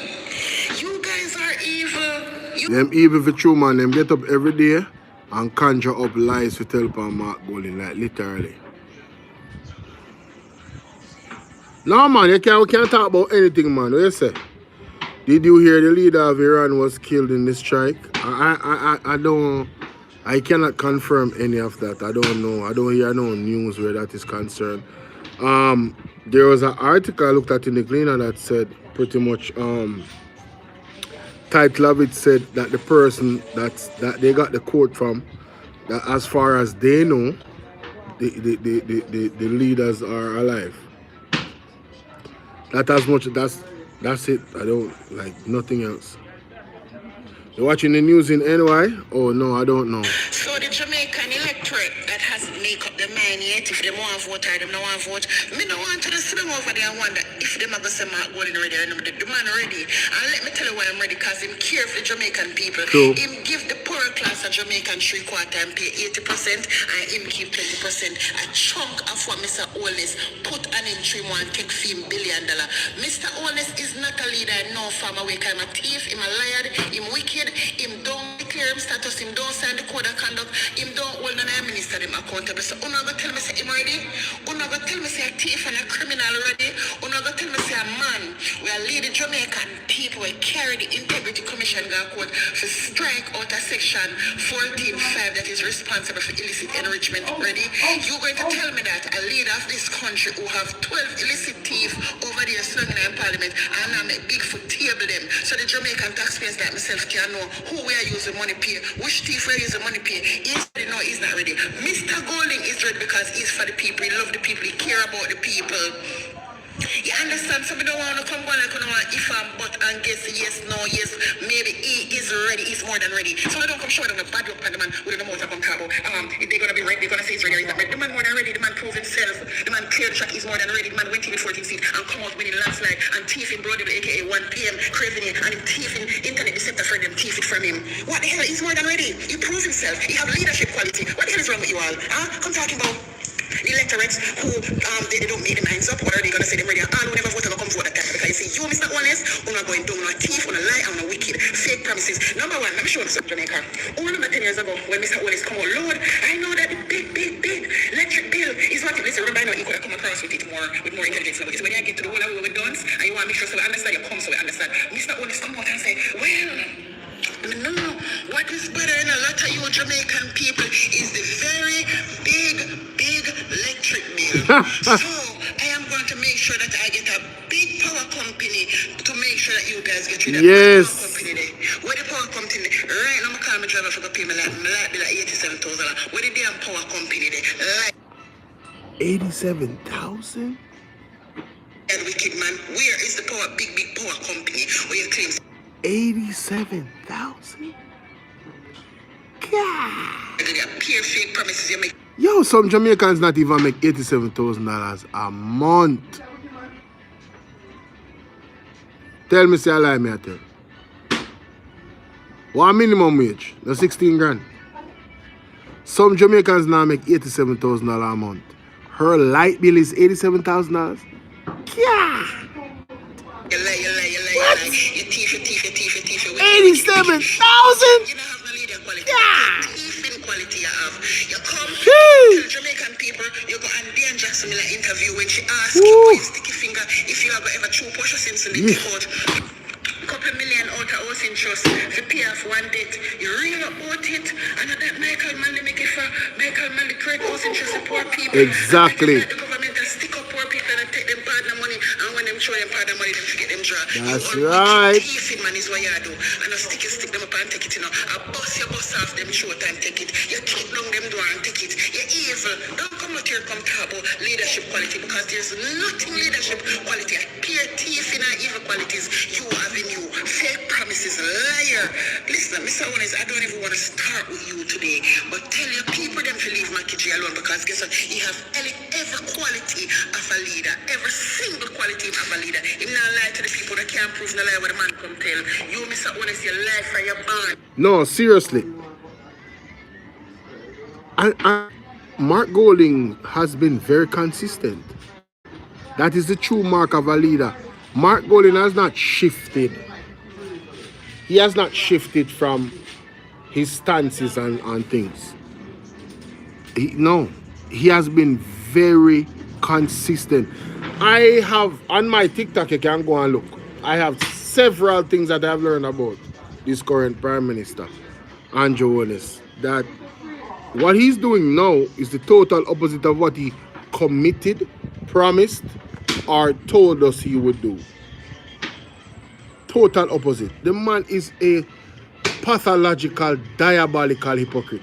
you guys are evil. Them evil for true, man. Them get up every day and conjure up lies to tell upon Mark Golding, like literally. No, man, we can't talk about anything, man. What you say? Did you hear the leader of Iran was killed in this strike? I cannot confirm any of that. I don't know. I don't hear no news where that is concerned. There was an article I looked at in the Gleaner that said pretty much title of it said that the person that they got the quote from, that as far as they know, the leaders are alive. That's it. I don't like nothing else. You're watching the news in NY? Oh no, I don't know. So the Jamaican electorate that hasn't made up their mind yet, if they want to vote or they don't want to vote, me don't want to just sit them over there and wonder if them are going to say Mark Golding ready or not. The man ready. And let me tell you why I'm ready, because him care for the Jamaican people. True. Him give the poor class of Jamaican 3/4 and pay 80% and him keep 20%. A chunk of what Mr. Holness put an entry one take $1 billion. Mr. Holness is not a leader, no farmer way. I'm a thief, him a liar, him wicked. Him don't declare him status, him don't sign the code of conduct, him don't hold on a minister him accountable. So you're not going to tell me say him ready? You're not going to tell me say a thief and a criminal ready? You're not going to tell me say a man we are leading Jamaican people we carry the Integrity Commission court to strike out a section 14.5 that is responsible for illicit enrichment ready? You're going to tell me that a leader of this country who have 12 illicit thieves over there slunging in parliament and I make big for table them so the Jamaican taxpayers like myself can know who we are using money pay, which thief we are using money pay. He's ready, no, he's not ready. Mr. Golding is ready because he's for the people, he love the people, he care about the people. You understand? So we don't want to come on like if I'm but and guess yes, no, yes, maybe he is ready, he's more than ready. So we don't come show them the bad up on the man with the mouth of Cabo. If they're gonna be ready, they're gonna say he's ready, he's not ready. The man more than ready, the man proved himself, the man cleared the track, he's more than ready, the man went in the 14th seat and come out winning landslide and thieving Brody aka 1 PM craving it and him thieving internet deceptor friend them thief it from him. What the hell? He's more than ready. He proved himself. He have leadership quality. What the hell is wrong with you all? Come talking about electorates who they don't make their minds up. What are they gonna say them ready? All who never vote come vote that time because you see you Mr. Honest, who not going down on a thief, on a lie, on a wicked, fake promises. Number one, let me show you something, Jamaica. All of 10 years ago when Mr. Honest come out, Lord, I know that the big electric bill is what it is. Remember, I know you could have come across with it with more intelligence now because when you get to the whole of with dons and you want to make sure so we understand you come so we understand. Mr. Honest come out and say, well, no, what is better in a lot of you Jamaican people is the very big electric bill. So I am going to make sure that I get a big power company to make sure that you guys get rid of the power company there. Where the power company right now, I call my driver for the pay me like 87,000. Where the damn power company there? Like 87,000? that wicked man. Where is the power big power company where you claim 87,000? God. Pure fake promises you make. Yo, some Jamaicans not even make $87,000 a month. Tell me, say I lie, me I tell. What minimum wage? The 16 grand. Some Jamaicans now make $87,000 a month. Her light bill is $87,000. Yeah. You lie. You thief. 87,000? You don't have no leader quality. Yeah. Thieving quality you have. You come to Jamaican people, you go and Dan Jackson in an interview when she asks you for your sticky finger if you ever chew Portia Simpson in the court. couple million out of housing trust to pay off one debt. You real about it, and that Michael Manley make it for Michael Manley create housing trust to poor people. Exactly. And the government will stick up poor people and take them partner money, and when them show them partner money, them forget them draw. That's you right. Thiefing man is what you do, and I stick them up and take it, you know. I bust off them short and take it. You keep down them door and take it. You're evil. Don't come out here come talk about leadership quality, because there's nothing leadership quality. Pure thief in our evil qualities. You having you fake promises, liar. Listen, Mr. Owens, I don't even want to start with you today, but tell your people them to leave Mackie G alone, because guess what? He have every quality of a leader, every single quality of a leader. He not lie to the people that can't prove no lie what the man come tell. You, Mr. Owens, your life and your bond. No, seriously. And Mark Golding has been very consistent. That is the true mark of a leader. Mark Golding has not shifted. He has not shifted from his stances and things. No, he has been very consistent. I have, on my TikTok, you can go and look. I have several things that I've learned about this current Prime Minister, Andrew Holness, that what he's doing now is the total opposite of what he committed, promised, or told us he would do. Total opposite. The man is a pathological, diabolical hypocrite.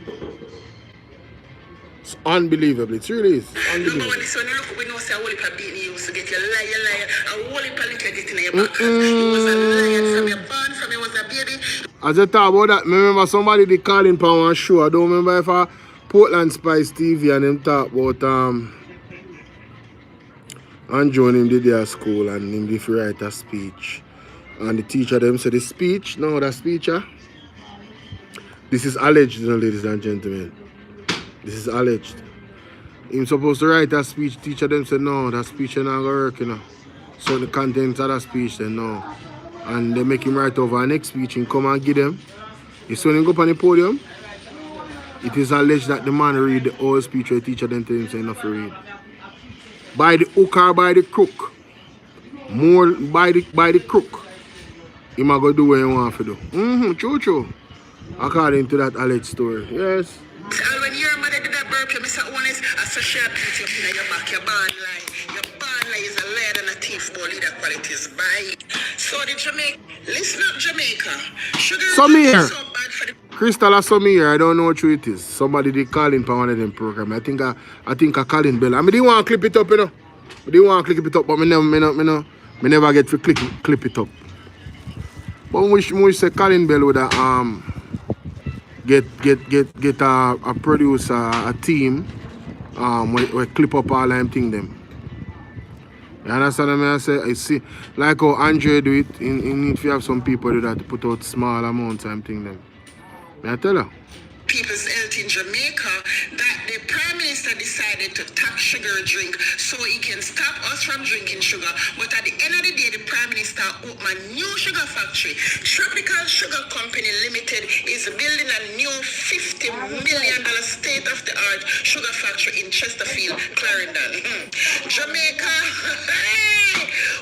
It's unbelievable. It really is. Unbelievable. Number one, so when you look, we know say a whole heap of beating you, so get your liar, a whole heap of little getting in your back. You was a liar from your born, from you was a baby. As I talk about that, I remember somebody they calling for one show. I don't remember if I Portland Spice TV and them talk about Andrew and him did their school and him did write a speech. And the teacher them said the speech, no, that speech, this is alleged, you know, ladies and gentlemen. This is alleged. Him supposed to write that speech, teacher them said no, that speech ain't gonna work, you know. So the contents of that speech then no. And they make him write over our next speech and come and give them. You see when him go up on the podium, it is alleged that the man read the whole speech where the teacher then tell him say enough to read. By the hook or by the crook. More by the crook. He might go do what he want to do. True. According to that alleged story. Yes. And when your mother did that burp, you Mr. Owens, I saw she beat you in your back, your band line. Your band line is a liar and a thief, but leader qualities. Bye. So the Jamaica, listen up Jamaica. Sugar Some here. is so bad for the Crystal or some here, I don't know what it is. Somebody did call in for one of them program. I think I call in Bella. I didn't want to clip it up, you know. I didn't want to clip it up, but me never get to clip it up. But we say Colin Bell would get a producer, a team, we clip up all them thing them. You understand what I say? I see, like how Andre do it, in if you have some people do that to put out small amounts and thing them. I tell her. people's health in Jamaica, that the Prime Minister decided to tax sugar drink so he can stop us from drinking sugar. But at the end of the day, the Prime Minister opened a new sugar factory. Tropical Sugar Company Limited is building a new $50 million state-of-the-art sugar factory in Chesterfield, Clarendon. Jamaica,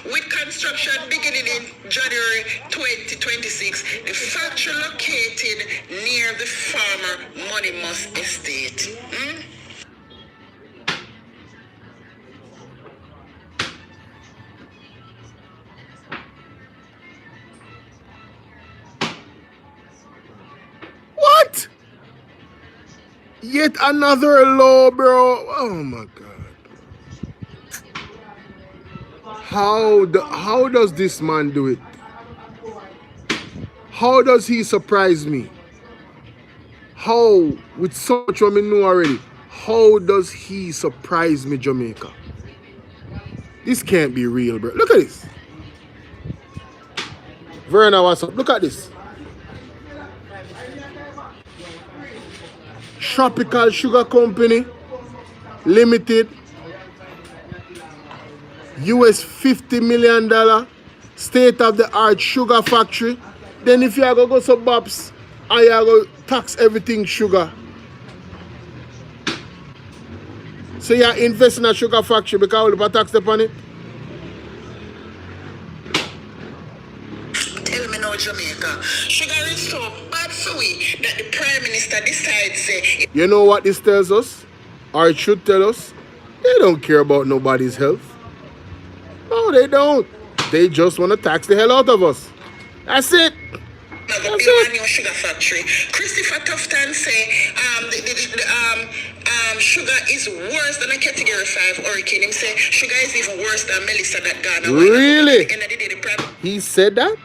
with construction beginning in January 2026, the factory located near the farmer Moneymus estate. What? Yet another law, bro. Oh my God. How does this man do it? How does he surprise me? How, with so much what I know already, how does he surprise me, Jamaica? This can't be real, bro. Look at this. Verna, what's up? Look at this. Tropical Sugar Company Limited, US $50 million state-of-the-art sugar factory. Then if you are going to go to Bob's and you are going to tax everything sugar. So you are investing in a sugar factory because all the tax upon it? Tell me Jamaica. Sugar is so bad for we that the Prime Minister decides say. You know what this tells us? Or it should tell us? They don't care about nobody's health. No, they don't. They just want to tax the hell out of us. That's it. That's it. New sugar factory. Christopher Tufton say sugar is worse than a category 5 hurricane. Him say sugar is even worse than Melissa that Ghana. Really? He said that?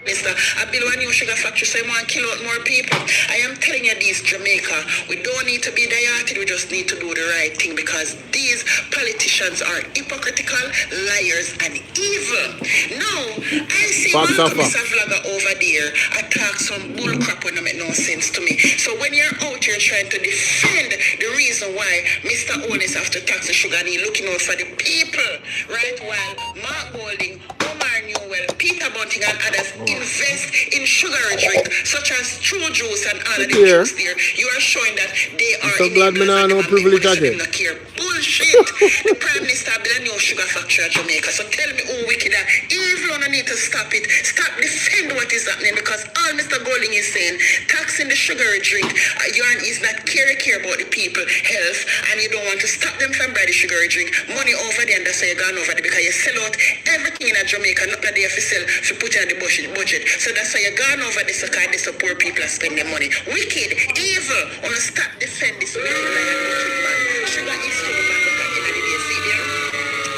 Mister, I build a new sugar factory so I want to kill out more people. I am telling you this, Jamaica, we don't need to be dieted, we just need to do the right thing because these politicians are hypocritical, liars, and evil. Now, I see one Mr. Vlogger over there attack some bull crap when it make no sense to me. So when you're out here trying to defend the reason why Mr. Onis have to tax the sugar and he's looking out for the people, right? While Mark Golding, Omar Newell, Peter Bunting, and others invest in sugary drink such as True Juice and all of the juice there, you are showing that they are so glad me no privilege again. Bullshit. The Prime Minister built a new sugar factory in Jamaica. So tell me who wicked that evil on need to stop it. Stop defend what is happening because all Mr. Golding is saying, taxing the sugary drink, yarn is not care about the people health and you don't want to stop them from buying the sugary drink. Money over there and that's why you gone over there because you sell out everything in Jamaica, not that they have to sell to put in the budget. So that's why you gone over this so kind of poor people are spending money. Wicked, evil, wanna stop defend this wicked man. Sugar is so bad because in the day,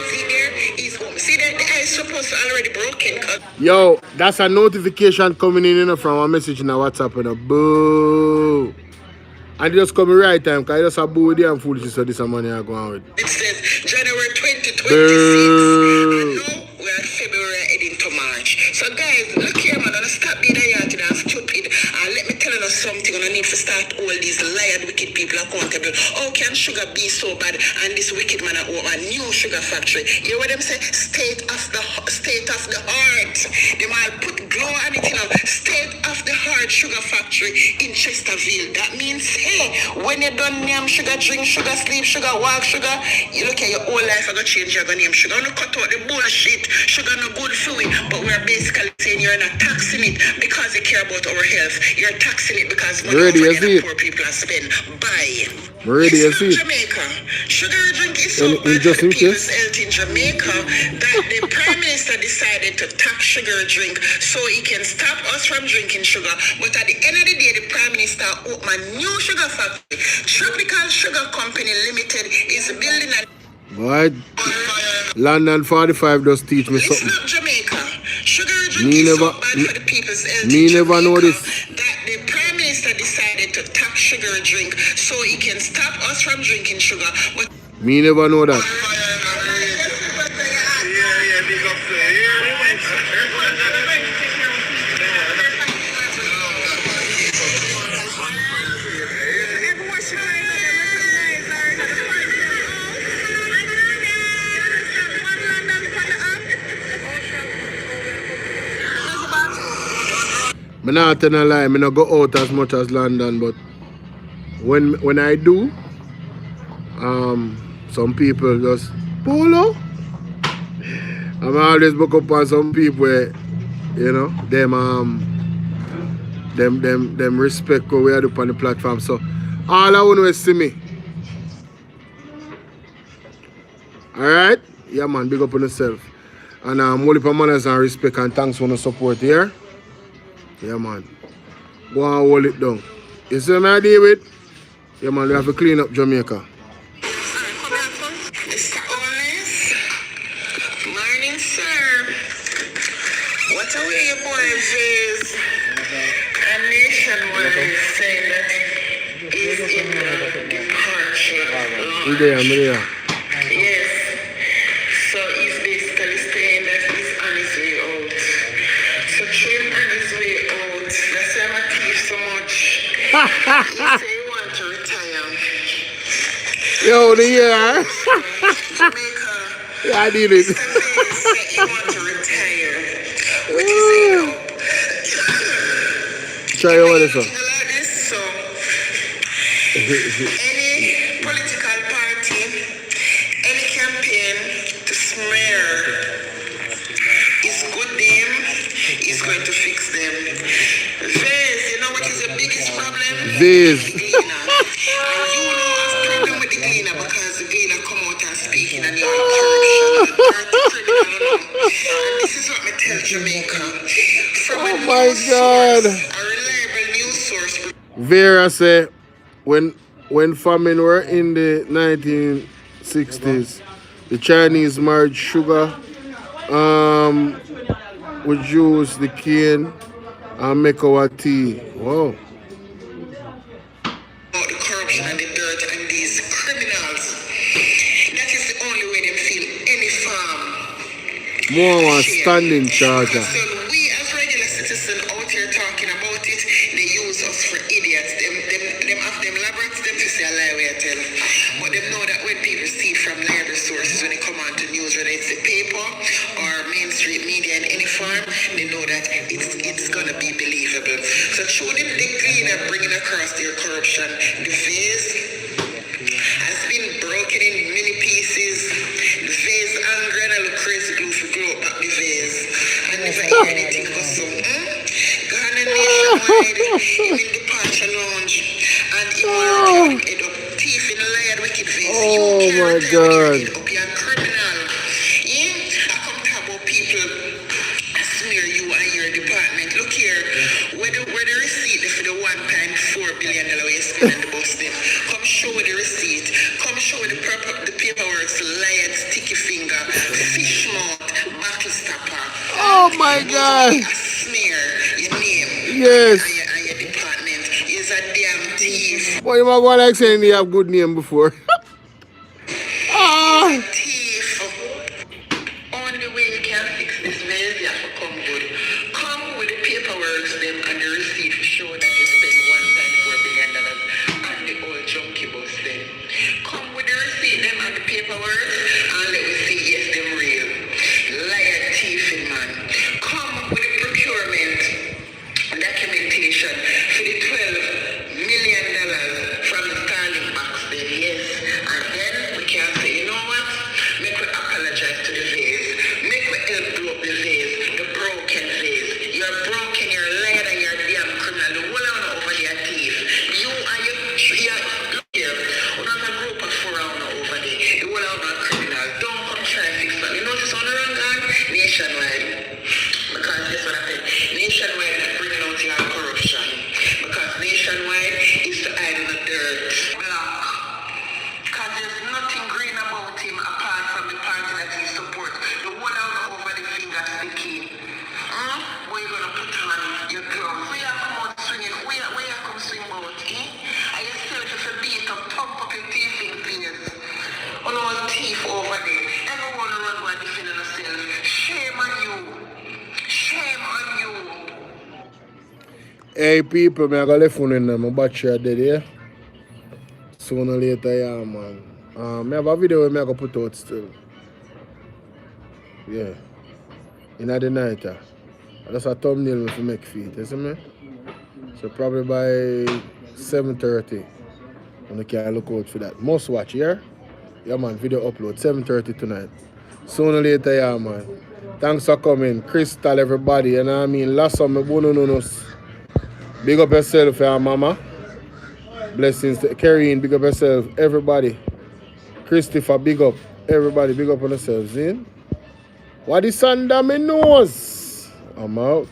see there, he's home. See there, the eye is supposed to already broken. Yo, that's a notification coming in, from a message in a WhatsApp, boo. And it just coming right time, because I just a boo with and foolishness, so this money I go on with. It says January 2026. And now we are February heading to March. So guys, look here, man, don't stop being idiotic and stupid. And let me tell you something, I need to start all these liar wicked people accountable. How can sugar be so bad and this wicked man at home, a new sugar factory? You know what them say? State of the heart. They might put glow on it, state of the heart sugar factory in Chesterfield. That means, hey, when you done name sugar, drink sugar, sleep sugar, walk sugar, you look at your whole life, I'm going to change your name sugar. I'm going to cut out the bullshit. Sugar no good for you, but we're basically saying you're not taxing it because you care about our health. You're taxing it because money poor people are spend. Buy. Jamaica. Sugar drink is so bad for people's health in Jamaica that the Prime Minister decided to tax sugar drink so he can stop us from drinking sugar. But at the end of the day, the Prime Minister opened a new sugar factory. Tropical Sugar Company Limited is building a... What? London 45 does teach me something. Listen up, Jamaica. Sugar drink is so bad for the people's health. Me never know this. That the Prime Minister decided to tax sugar drink so he can stop us from drinking sugar. But me never know that. I'm not telling a lie, I don't go out as much as London, but when I do, some people just Polo. I'm always book up on some people where, them respect what we are doing on the platform. So all I want to see me. Alright? Yeah man, big up on yourself. And only for manners and respect and thanks for the support here. Yeah man. Go and hold it down. You see what I deal with? Yeah man, we have to clean up Jamaica. Mr. Onis. Morning, sir. What are your boys is a nationwide is saying that is in the departure. I'm there. Yes. So he's basically saying that he's on his way out. So Trim on his way out. That's why I'm a thief so much. He say he want to retire. Yo, the year. Jamaica. Yeah, I did it. He want to retire. With his head up. Try over this one. Like this, so any political party, any campaign to smear is good name is going to fix them. This. And you know I've problem with the cleaner because the cleaner come out and speaking and you're corruption, dirty criminal. And this is what me tell Jamaica. From Oh a my news God. source, a reliable news source. Vera said when famine were in the 1960s, the Chinese merged sugar with juice, the cane, and make our tea. Wow. About the corruption and the dirt and these criminals. That is the only way they feel any farm. More one standing charger. So we as regular citizens out here talking about it, they use us for idiots. Them have them labyrinths, them to say a lie we tell. But them know that when people see from liable sources, when they come on to news, whether it's the paper or mainstream media in any form, they know that it's gonna be believable. So show them the cleaner bringing across their corruption. The vase has been broken in many pieces. The vase angry and I look crazy glue for glow up the vase. And never hear anything but some Ghana nationwide, him in the departure lounge, and he want to head up thief in a liar wicked vase. Oh my God. Up your criminal. Yeah? I come talk about people smear you and your department. Look here, where the receipt for the one-time $4 billion you spend on the bus then. Come show the receipt. Come show the paperwork, lion, sticky finger, fish mouth, buckle stopper. Oh my God. Smear your name. Yes. And your department is a damn thief. Boy, you might go like saying they have good name before. Thief. Only way you can fix this mess, you have to come good. Come with the paperwork them and the receipt to show that you spent $1.4 billion on the old junkie bus then. Come with the receipt them and the paperwork and let me see yes them real. Liar thieving man. Come with the procurement documentation for the $12 million from the Starlink box then, yes. And then we can say, you know what? Make we apologize to the vase. Make we help blow up the vase, the broken vase. You're broken, you're liar, and you're damn criminal. The whole of over there thief. You and your look here. We're not a group of 4 over there. The whole of our criminals. Don't come try and fix that. You notice on the run gun? Nationwide. Because that's what I said. Nationwide is bringing out your corruption. Because nationwide is the eye in the dirt. Black. Because there's nothing green about him apart from the party that he supports. The one out over the finger sticking. Where you gonna put on your gloves? Where you come out swinging? Where you come swing out? Are you still if you beat up, pump up your teeth in fingers? On all teeth over there. Everyone run by defending themselves. Shame on you. Shame on you. Hey people, me I got left one in there. My battery dead here. Sooner or later, yeah, man. Me have a video where me I go put out still. Yeah. In the night. That's a thumbnail to make feet, you see me? So probably by 7:30. And you can look out for that. Must watch, yeah? Yeah, man, video upload 7:30 tonight. Sooner or later, yeah, man. Thanks for coming. Crystal, everybody. You know what I mean? Last summer, bono. Big up yourself, yeah, mama. Blessings to Karine, big up yourself. Everybody. Christopher, big up. Everybody, big up on yourselves, in. What the sun down my nose? I'm out.